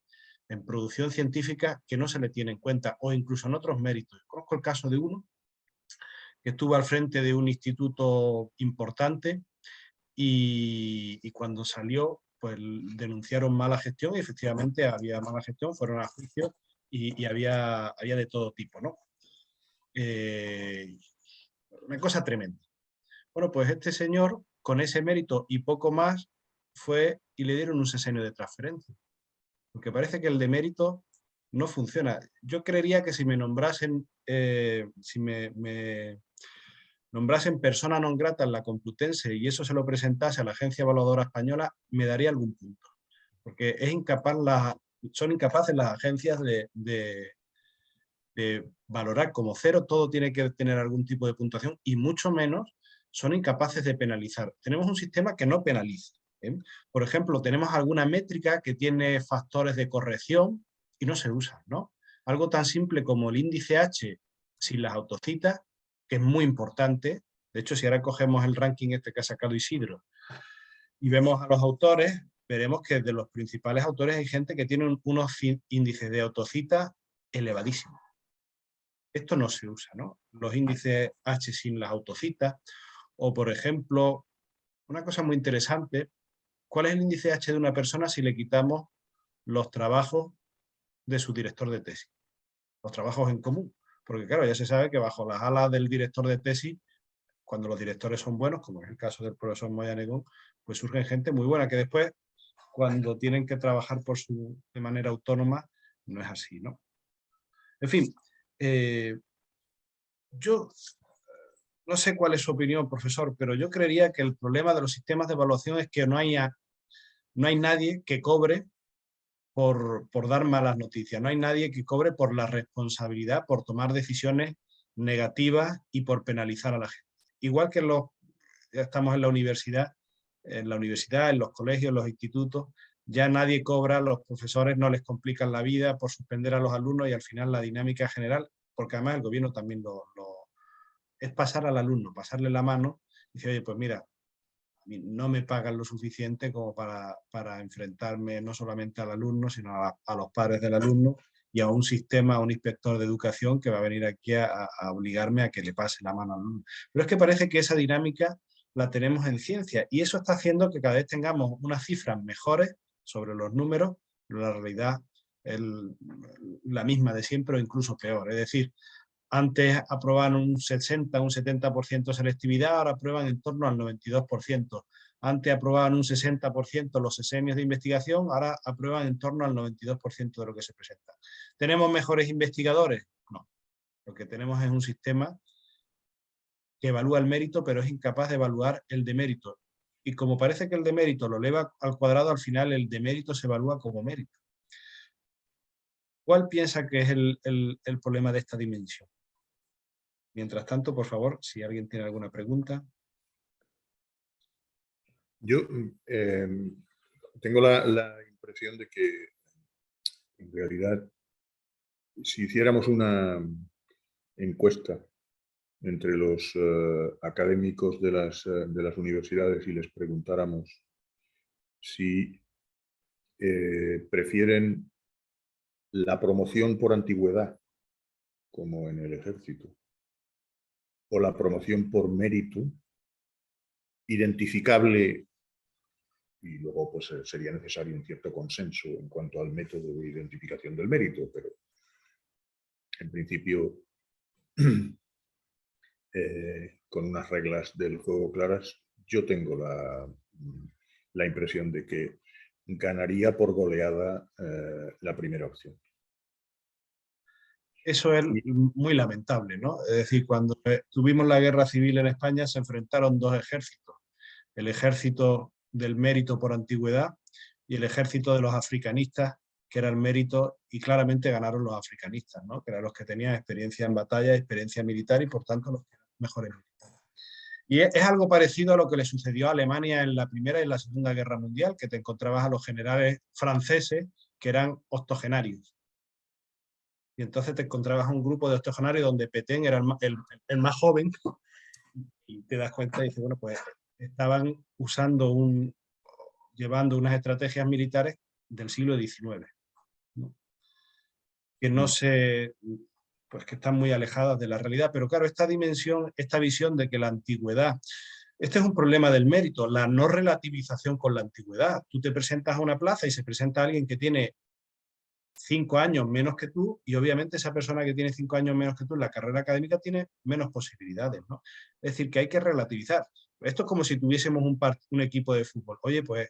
Speaker 1: en producción científica que no se le tiene en cuenta, o incluso en otros méritos. Conozco el caso de uno que estuvo al frente de un instituto importante y cuando salió, pues denunciaron mala gestión y efectivamente había mala gestión, fueron a juicio y había de todo tipo, ¿no? Una cosa tremenda. Bueno, pues este señor, con ese mérito y poco más, fue y le dieron un sexenio de transferencia. Porque parece que el de mérito no funciona. Yo creería que si me nombrasen, nombrasen persona non grata en la Complutense y eso se lo presentase a la Agencia Evaluadora Española, me daría algún punto. Porque son incapaces las agencias de valorar como cero, todo tiene que tener algún tipo de puntuación y mucho menos son incapaces de penalizar. Tenemos un sistema que no penaliza. Por ejemplo, tenemos alguna métrica que tiene factores de corrección y no se usa, ¿no? Algo tan simple como el índice H sin las autocitas, que es muy importante. De hecho, si ahora cogemos el ranking este que ha sacado Isidro y vemos a los autores, veremos que de los principales autores hay gente que tiene unos índices de autocitas elevadísimos. Esto no se usa, ¿no? Los índices H sin las autocitas, o por ejemplo, una cosa muy interesante, ¿cuál es el índice H de una persona si le quitamos los trabajos de su director de tesis? Los trabajos en común. Porque claro, ya se sabe que bajo las alas del director de tesis, cuando los directores son buenos, como es el caso del profesor Moyanego, pues surgen gente muy buena, que después, cuando tienen que trabajar de manera autónoma, no es así, ¿no? En fin, yo no sé cuál es su opinión, profesor, pero yo creería que el problema de los sistemas de evaluación es que no hay nadie que cobre por dar malas noticias, no hay nadie que cobre por la responsabilidad, por tomar decisiones negativas y por penalizar a la gente. Igual que ya estamos en la universidad, en los colegios, en los institutos, ya nadie cobra, los profesores no les complican la vida por suspender a los alumnos y al final la dinámica general, porque además el gobierno también es pasar al alumno, pasarle la mano Dice, oye, pues mira, no me pagan lo suficiente como para enfrentarme no solamente al alumno, sino a los padres del alumno y a un sistema, a un inspector de educación que va a venir aquí a obligarme a que le pase la mano al alumno. Pero es que parece que esa dinámica la tenemos en ciencia y eso está haciendo que cada vez tengamos unas cifras mejores sobre los números, pero la realidad es la misma de siempre o incluso peor. Es decir, antes aprobaban un 60, un 70% de selectividad, ahora aprueban en torno al 92%. Antes aprobaban un 60% los sesenios de investigación, ahora aprueban en torno al 92% de lo que se presenta. ¿Tenemos mejores investigadores? No. Lo que tenemos es un sistema que evalúa el mérito, pero es incapaz de evaluar el demérito. Y como parece que el demérito lo eleva al cuadrado, al final el demérito se evalúa como mérito. ¿Cuál piensa que es el problema de esta dimensión? Mientras tanto, por favor, si alguien tiene alguna pregunta.
Speaker 2: Yo tengo la impresión de que, en realidad, si hiciéramos una encuesta entre los académicos de las universidades y les preguntáramos si prefieren la promoción por antigüedad, como en el ejército, o la promoción por mérito, identificable, y luego pues sería necesario un cierto consenso en cuanto al método de identificación del mérito, pero en principio con unas reglas del juego claras, yo tengo la impresión de que ganaría por goleada la primera opción.
Speaker 1: Eso es muy lamentable, ¿no? Es decir, cuando tuvimos la guerra civil en España se enfrentaron dos ejércitos. El ejército del mérito por antigüedad y el ejército de los africanistas, que era el mérito, y claramente ganaron los africanistas, ¿no? Que eran los que tenían experiencia en batalla, experiencia militar y por tanto los que eran mejores militares. Y es algo parecido a lo que le sucedió a Alemania en la Primera y la Segunda Guerra Mundial, que te encontrabas a los generales franceses que eran octogenarios. Y entonces te encontrabas un grupo de octogenarios donde Petén era el más joven y te das cuenta y dices, bueno, pues estaban llevando unas estrategias militares del siglo XIX, ¿no? Que no se, pues que están muy alejadas de la realidad, pero claro, esta dimensión, esta visión de que la antigüedad, este es un problema del mérito, la no relativización con la antigüedad. Tú te presentas a una plaza y se presenta alguien que tiene 5 años menos que tú y obviamente esa persona que tiene 5 años menos que tú en la carrera académica tiene menos posibilidades, ¿no? Es decir, que hay que relativizar. Esto es como si tuviésemos un equipo de fútbol. Oye, pues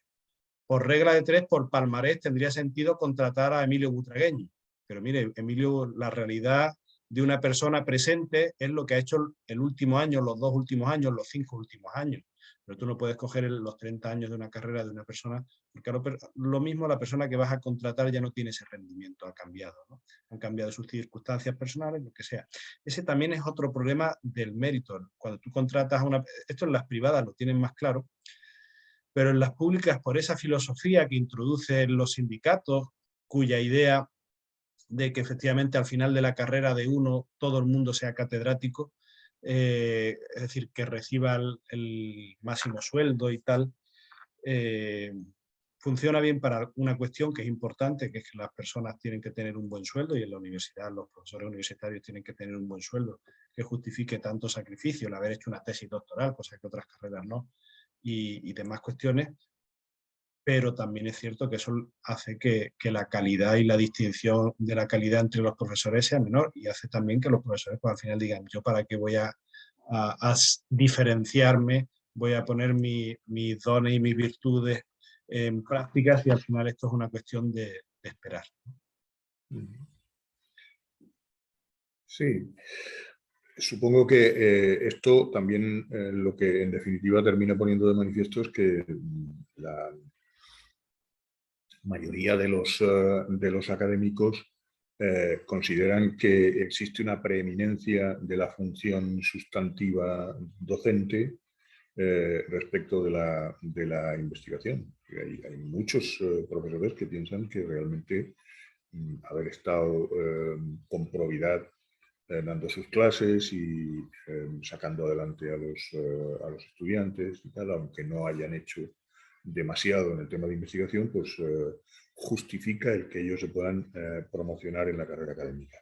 Speaker 1: por regla de 3, por palmarés, tendría sentido contratar a Emilio Butragueño. Pero mire, Emilio, la realidad de una persona presente es lo que ha hecho el último año, los 2 últimos años, los 5 últimos años. Pero tú no puedes coger los 30 años de una carrera de una persona, porque lo mismo la persona que vas a contratar ya no tiene ese rendimiento, ha cambiado, ¿no? Han cambiado sus circunstancias personales, lo que sea. Ese también es otro problema del mérito. Cuando tú contratas a una... Esto en las privadas lo tienen más claro, pero en las públicas, por esa filosofía que introducen los sindicatos, cuya idea de que efectivamente al final de la carrera de uno todo el mundo sea catedrático, es decir, que reciba el máximo sueldo y tal, funciona bien para una cuestión que es importante, que es que las personas tienen que tener un buen sueldo y en la universidad los profesores universitarios tienen que tener un buen sueldo que justifique tanto sacrificio, el haber hecho una tesis doctoral, cosa que otras carreras no, y demás cuestiones, pero también es cierto que eso hace que la calidad y la distinción de la calidad entre los profesores sea menor y hace también que los profesores pues, al final digan, yo para qué voy a diferenciarme, voy a poner mis dones y mis virtudes en prácticas y al final esto es una cuestión de esperar.
Speaker 2: Sí. Supongo que esto también lo que en definitiva termina poniendo de manifiesto es que la mayoría de los académicos consideran que existe una preeminencia de la función sustantiva docente respecto de la investigación. Hay muchos profesores que piensan que realmente haber estado con probidad dando sus clases y sacando adelante a los estudiantes y tal, aunque no hayan hecho demasiado en el tema de investigación, pues justifica el que ellos se puedan promocionar en la carrera académica.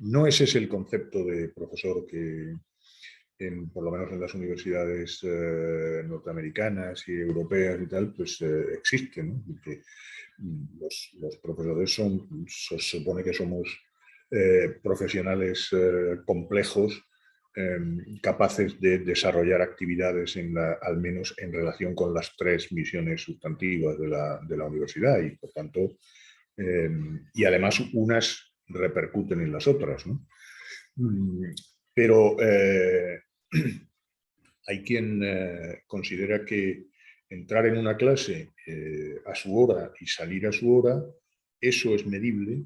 Speaker 2: No es ese el concepto de profesor que, por lo menos en las universidades norteamericanas y europeas y tal, pues existe, ¿no? Porque los profesores se supone que somos profesionales complejos, capaces de desarrollar actividades al menos en relación con las 3 misiones sustantivas de la universidad y, por tanto, y además unas repercuten en las otras, ¿no? Pero hay quien considera que entrar en una clase a su hora y salir a su hora, eso es medible.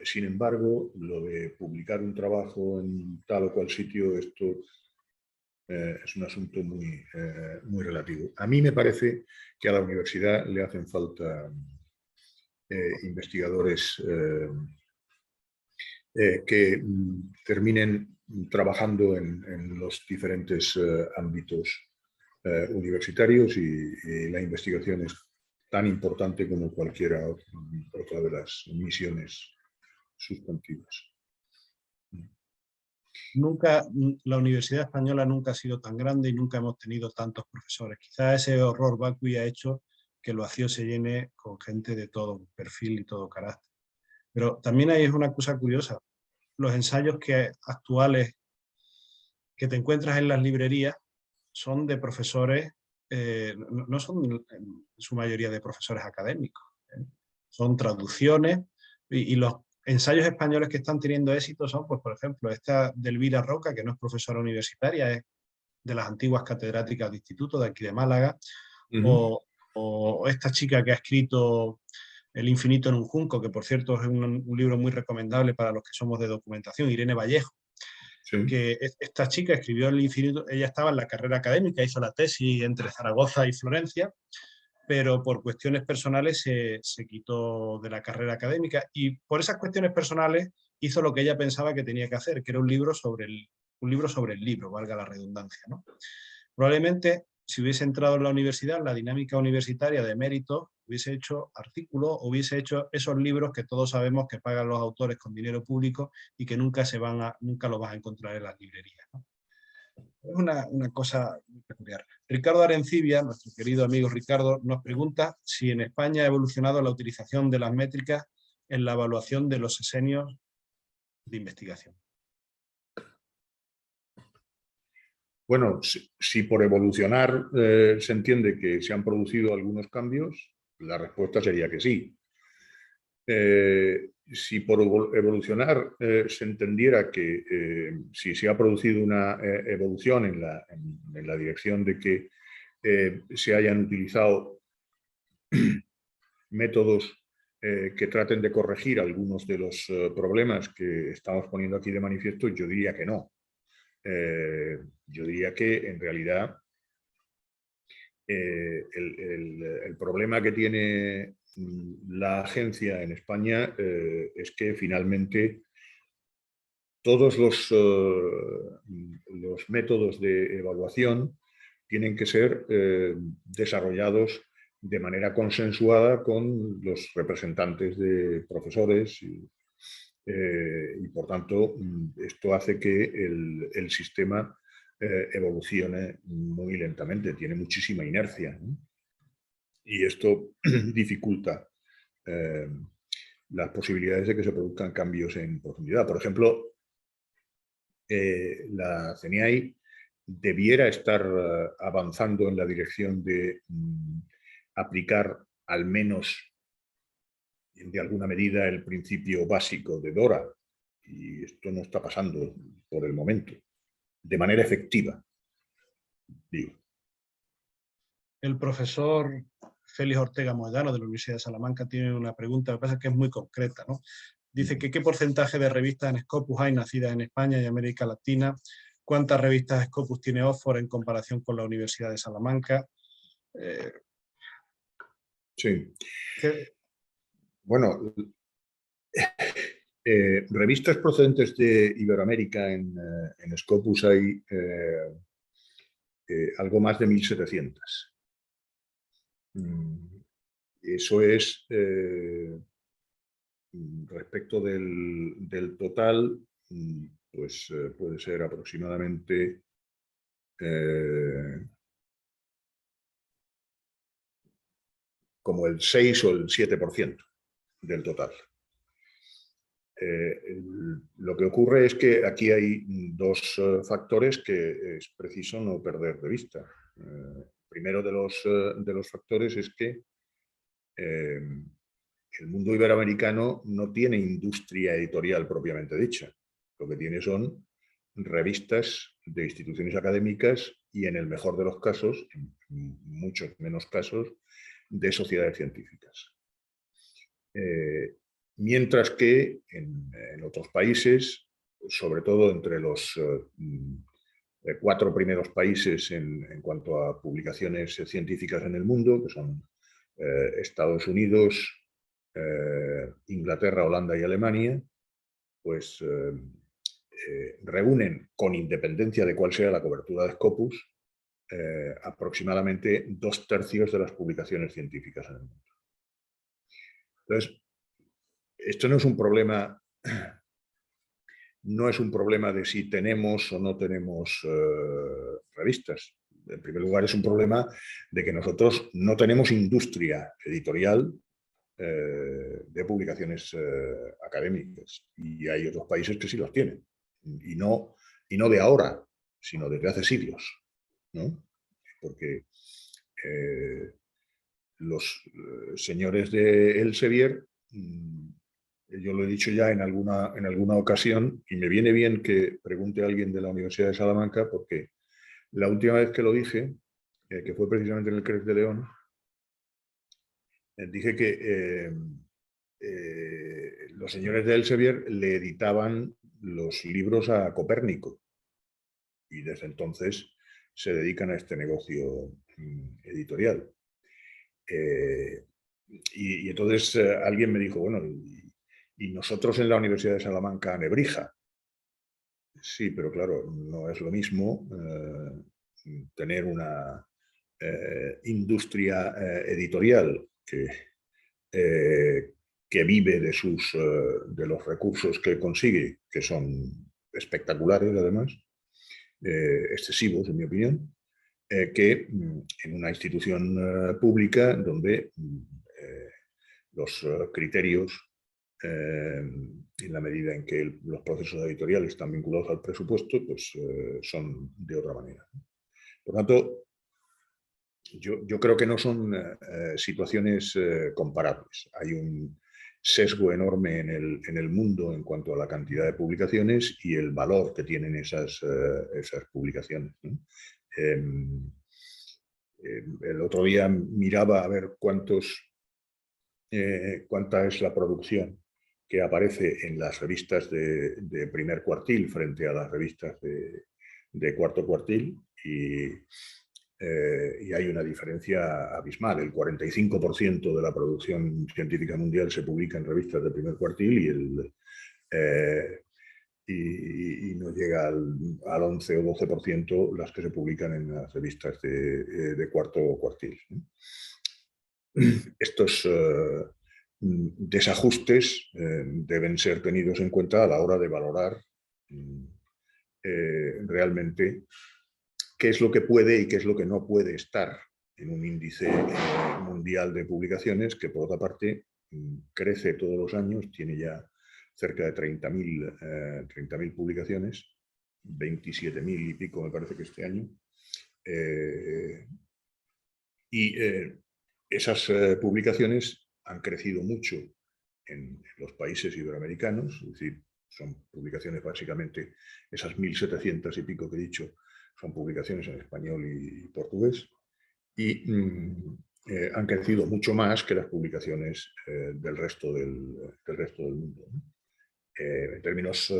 Speaker 2: Sin embargo, lo de publicar un trabajo en tal o cual sitio, esto es un asunto muy, muy relativo. A mí me parece que a la universidad le hacen falta investigadores que terminen trabajando en los diferentes ámbitos universitarios y la investigación es tan importante como cualquiera otra de las misiones sustantivas.
Speaker 1: Nunca, la Universidad Española nunca ha sido tan grande y nunca hemos tenido tantos profesores. Quizás ese horror vacui ha hecho que el vacío se llene con gente de todo perfil y todo carácter. Pero también hay una cosa curiosa. Los ensayos actuales que te encuentras en las librerías son de profesores, no son en su mayoría de profesores académicos. Son traducciones y los ensayos españoles que están teniendo éxito son, pues, por ejemplo, esta de Elvira Roca, que no es profesora universitaria, es de las antiguas catedráticas de instituto de aquí de Málaga, o esta chica que ha escrito El infinito en un junco, que por cierto es un libro muy recomendable para los que somos de documentación, Irene Vallejo. Sí. Que esta chica escribió El infinito, ella estaba en la carrera académica, hizo la tesis entre Zaragoza y Florencia, pero por cuestiones personales se quitó de la carrera académica y por esas cuestiones personales hizo lo que ella pensaba que tenía que hacer, que era un libro sobre el libro, valga la redundancia, ¿no? Probablemente, si hubiese entrado en la universidad, la dinámica universitaria de mérito, hubiese hecho artículos, hubiese hecho esos libros que todos sabemos que pagan los autores con dinero público y que nunca los vas a encontrar en las librerías, ¿no? Es una cosa muy peculiar. Ricardo Arencibia, nuestro querido amigo Ricardo, nos pregunta si en España ha evolucionado la utilización de las métricas en la evaluación de los sesenios de investigación.
Speaker 2: Bueno, si por evolucionar se entiende que se han producido algunos cambios, la respuesta sería que sí. Si por evolucionar se entendiera que si se ha producido una evolución en la dirección de que se hayan utilizado métodos que traten de corregir algunos de los problemas que estamos poniendo aquí de manifiesto, yo diría que no. Yo diría que en realidad el problema que tiene la agencia en España es que finalmente todos los métodos de evaluación tienen que ser desarrollados de manera consensuada con los representantes de profesores y por tanto esto hace que el sistema evolucione muy lentamente, tiene muchísima inercia, ¿no? Y esto dificulta las posibilidades de que se produzcan cambios en profundidad. Por ejemplo, la CNIAI debiera estar avanzando en la dirección de aplicar al menos de alguna medida el principio básico de DORA, y esto no está pasando por el momento, de manera efectiva, digo.
Speaker 1: El profesor Félix Ortega Moedano de la Universidad de Salamanca tiene una pregunta, lo que pasa es que es muy concreta, ¿no? Dice que ¿qué porcentaje de revistas en Scopus hay nacidas en España y América Latina? ¿Cuántas revistas Scopus tiene Oxford en comparación con la Universidad de Salamanca?
Speaker 2: Sí. Bueno, Revistas procedentes de Iberoamérica en Scopus hay algo más de 1700. Eso es, respecto del total, pues puede ser aproximadamente como el 6 o el 7% del total. Lo que ocurre es que aquí hay dos factores que es preciso no perder de vista. Primero de los factores es que el mundo iberoamericano no tiene industria editorial propiamente dicha. Lo que tiene son revistas de instituciones académicas y, en el mejor de los casos, en muchos menos casos, de sociedades científicas. Mientras que en otros países, sobre todo entre los 4 primeros países en cuanto a publicaciones científicas en el mundo, que son Estados Unidos, Inglaterra, Holanda y Alemania, pues reúnen, con independencia de cuál sea la cobertura de Scopus, aproximadamente 2/3 de las publicaciones científicas en el mundo. Entonces, esto no es un problema de si tenemos o no tenemos revistas. En primer lugar, es un problema de que nosotros no tenemos industria editorial de publicaciones académicas, y hay otros países que sí las tienen, y no de ahora, sino desde hace siglos, ¿no? Porque los señores de Elsevier, yo lo he dicho ya en alguna ocasión, y me viene bien que pregunte a alguien de la Universidad de Salamanca, porque la última vez que lo dije, que fue precisamente en el CREF de León, dije que los señores de Elsevier le editaban los libros a Copérnico, y desde entonces se dedican a este negocio editorial. Y entonces alguien me dijo, bueno, y nosotros en la Universidad de Salamanca a Nebrija. Sí, pero claro, no es lo mismo tener una industria editorial que vive de los recursos que consigue, que son espectaculares además, excesivos en mi opinión, que en una institución pública donde los criterios, en la medida en que los procesos editoriales están vinculados al presupuesto, pues son de otra manera. Por tanto, yo creo que no son situaciones comparables. Hay un sesgo enorme en el mundo en cuanto a la cantidad de publicaciones y el valor que tienen esas publicaciones, ¿no? El otro día miraba a ver cuánta es la producción que aparece en las revistas de primer cuartil frente a las revistas de cuarto cuartil, y hay una diferencia abismal. El 45% de la producción científica mundial se publica en revistas de primer cuartil y no llega al 11 o 12% las que se publican en las revistas de cuarto cuartil. Estos desajustes deben ser tenidos en cuenta a la hora de valorar realmente qué es lo que puede y qué es lo que no puede estar en un índice mundial de publicaciones, que por otra parte crece todos los años, tiene ya cerca de 30.000 publicaciones, 27.000 y pico me parece que este año, y esas publicaciones han crecido mucho en los países iberoamericanos, es decir, son publicaciones básicamente, esas 1.700 y pico que he dicho, son publicaciones en español y portugués, y han crecido mucho más que las publicaciones del resto del mundo, ¿no? En términos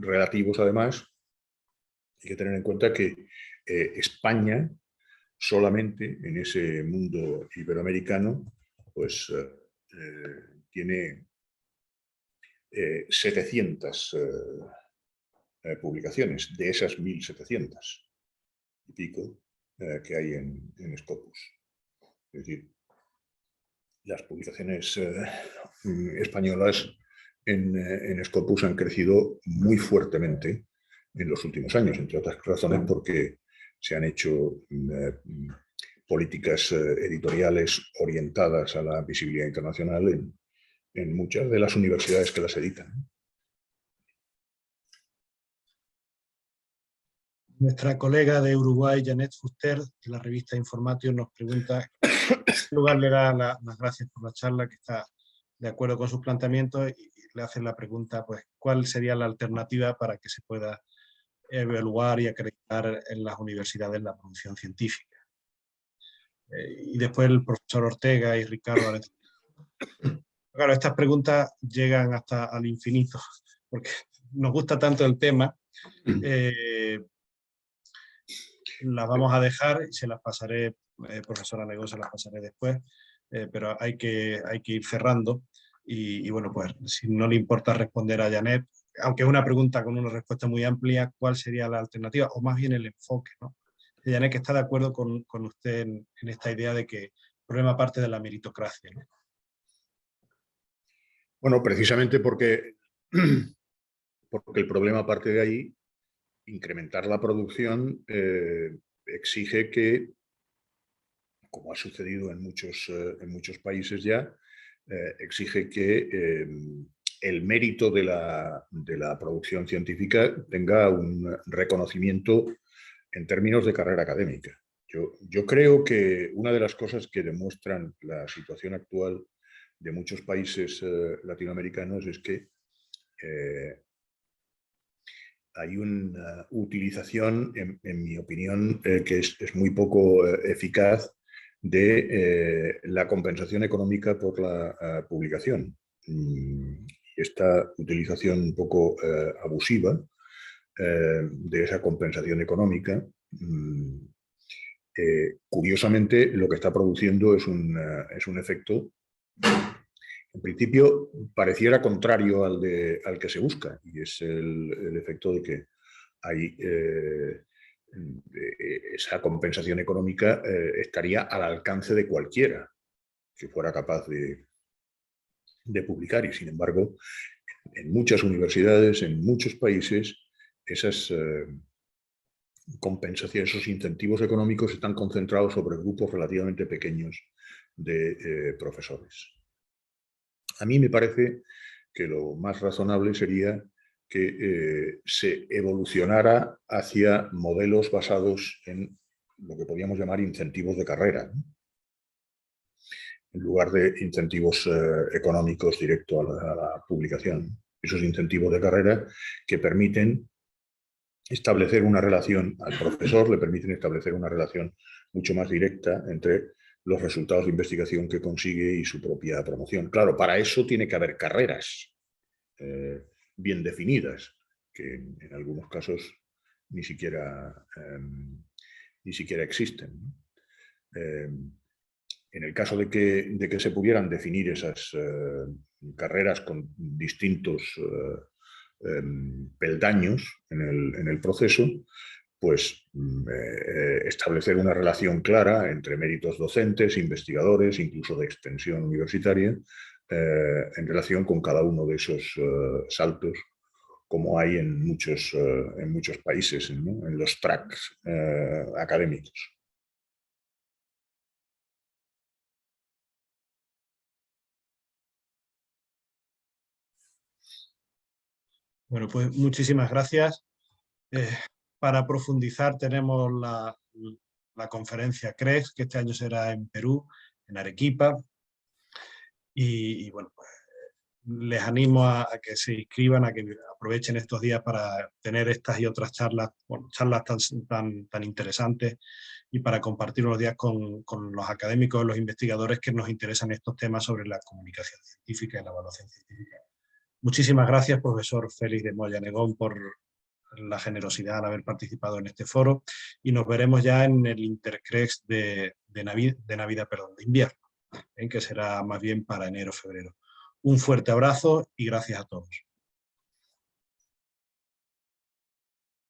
Speaker 2: relativos, además, hay que tener en cuenta que España, solamente en ese mundo iberoamericano, pues tiene 700 publicaciones, de esas 1.700 y pico que hay en Scopus. Es decir, las publicaciones españolas en Scopus han crecido muy fuertemente en los últimos años, entre otras razones porque se han hecho políticas editoriales orientadas a la visibilidad internacional en muchas de las universidades que las editan.
Speaker 1: Nuestra colega de Uruguay, Janet Fuster, de la revista Informatio, nos pregunta, en primer lugar le da las gracias por la charla, que está de acuerdo con sus planteamientos, y le hace la pregunta, pues, ¿cuál sería la alternativa para que se pueda evaluar y acreditar en las universidades la producción científica? Y después el profesor Ortega y Ricardo. Claro, estas preguntas llegan hasta al infinito, porque nos gusta tanto el tema. Las vamos a dejar y se las pasaré, profesora Negó, se las pasaré después, pero hay que ir cerrando. Y bueno, pues si no le importa responder a Janet, aunque es una pregunta con una respuesta muy amplia, ¿cuál sería la alternativa? O más bien el enfoque, ¿no? Janet, que está de acuerdo con usted en esta idea de que el problema parte de la meritocracia, ¿no?
Speaker 2: Bueno, precisamente porque el problema parte de ahí. Incrementar la producción exige que, como ha sucedido en muchos países ya, exige que el mérito de la producción científica tenga un reconocimiento en términos de carrera académica. Yo creo que una de las cosas que demuestran la situación actual de muchos países latinoamericanos es que hay una utilización, en mi opinión, que es muy poco eficaz de la compensación económica por la publicación. Esta utilización un poco abusiva de esa compensación económica, curiosamente, lo que está produciendo es un efecto, en principio, pareciera contrario al que se busca, y es el efecto de que hay esa compensación económica estaría al alcance de cualquiera que fuera capaz de publicar, y sin embargo, en muchas universidades, en muchos países, esas compensaciones, esos incentivos económicos están concentrados sobre grupos relativamente pequeños de profesores. A mí me parece que lo más razonable sería que se evolucionara hacia modelos basados en lo que podríamos llamar incentivos de carrera, ¿no? En lugar de incentivos económicos directos a la publicación. Esos incentivos de carrera que permiten establecer una relación al profesor, le permiten establecer una relación mucho más directa entre los resultados de investigación que consigue y su propia promoción. Claro, para eso tiene que haber carreras bien definidas, que en algunos casos ni siquiera existen. En el caso de que se pudieran definir esas carreras con distintos peldaños en el proceso, pues establecer una relación clara entre méritos docentes, investigadores, incluso de extensión universitaria, en relación con cada uno de esos saltos, como hay en muchos países, ¿no? En los tracks académicos.
Speaker 1: Bueno, pues muchísimas gracias. Para profundizar tenemos la conferencia CREX, que este año será en Perú, en Arequipa. Y bueno, pues les animo a que se inscriban, a que aprovechen estos días para tener estas y otras charlas, bueno, charlas tan interesantes, y para compartir unos días con los académicos, los investigadores que nos interesan estos temas sobre la comunicación científica y la evaluación científica. Muchísimas gracias, profesor Félix de Moya Negón, por la generosidad al haber participado en este foro, y nos veremos ya en el Intercrex de invierno, que será más bien para enero o febrero. Un fuerte abrazo y gracias a todos.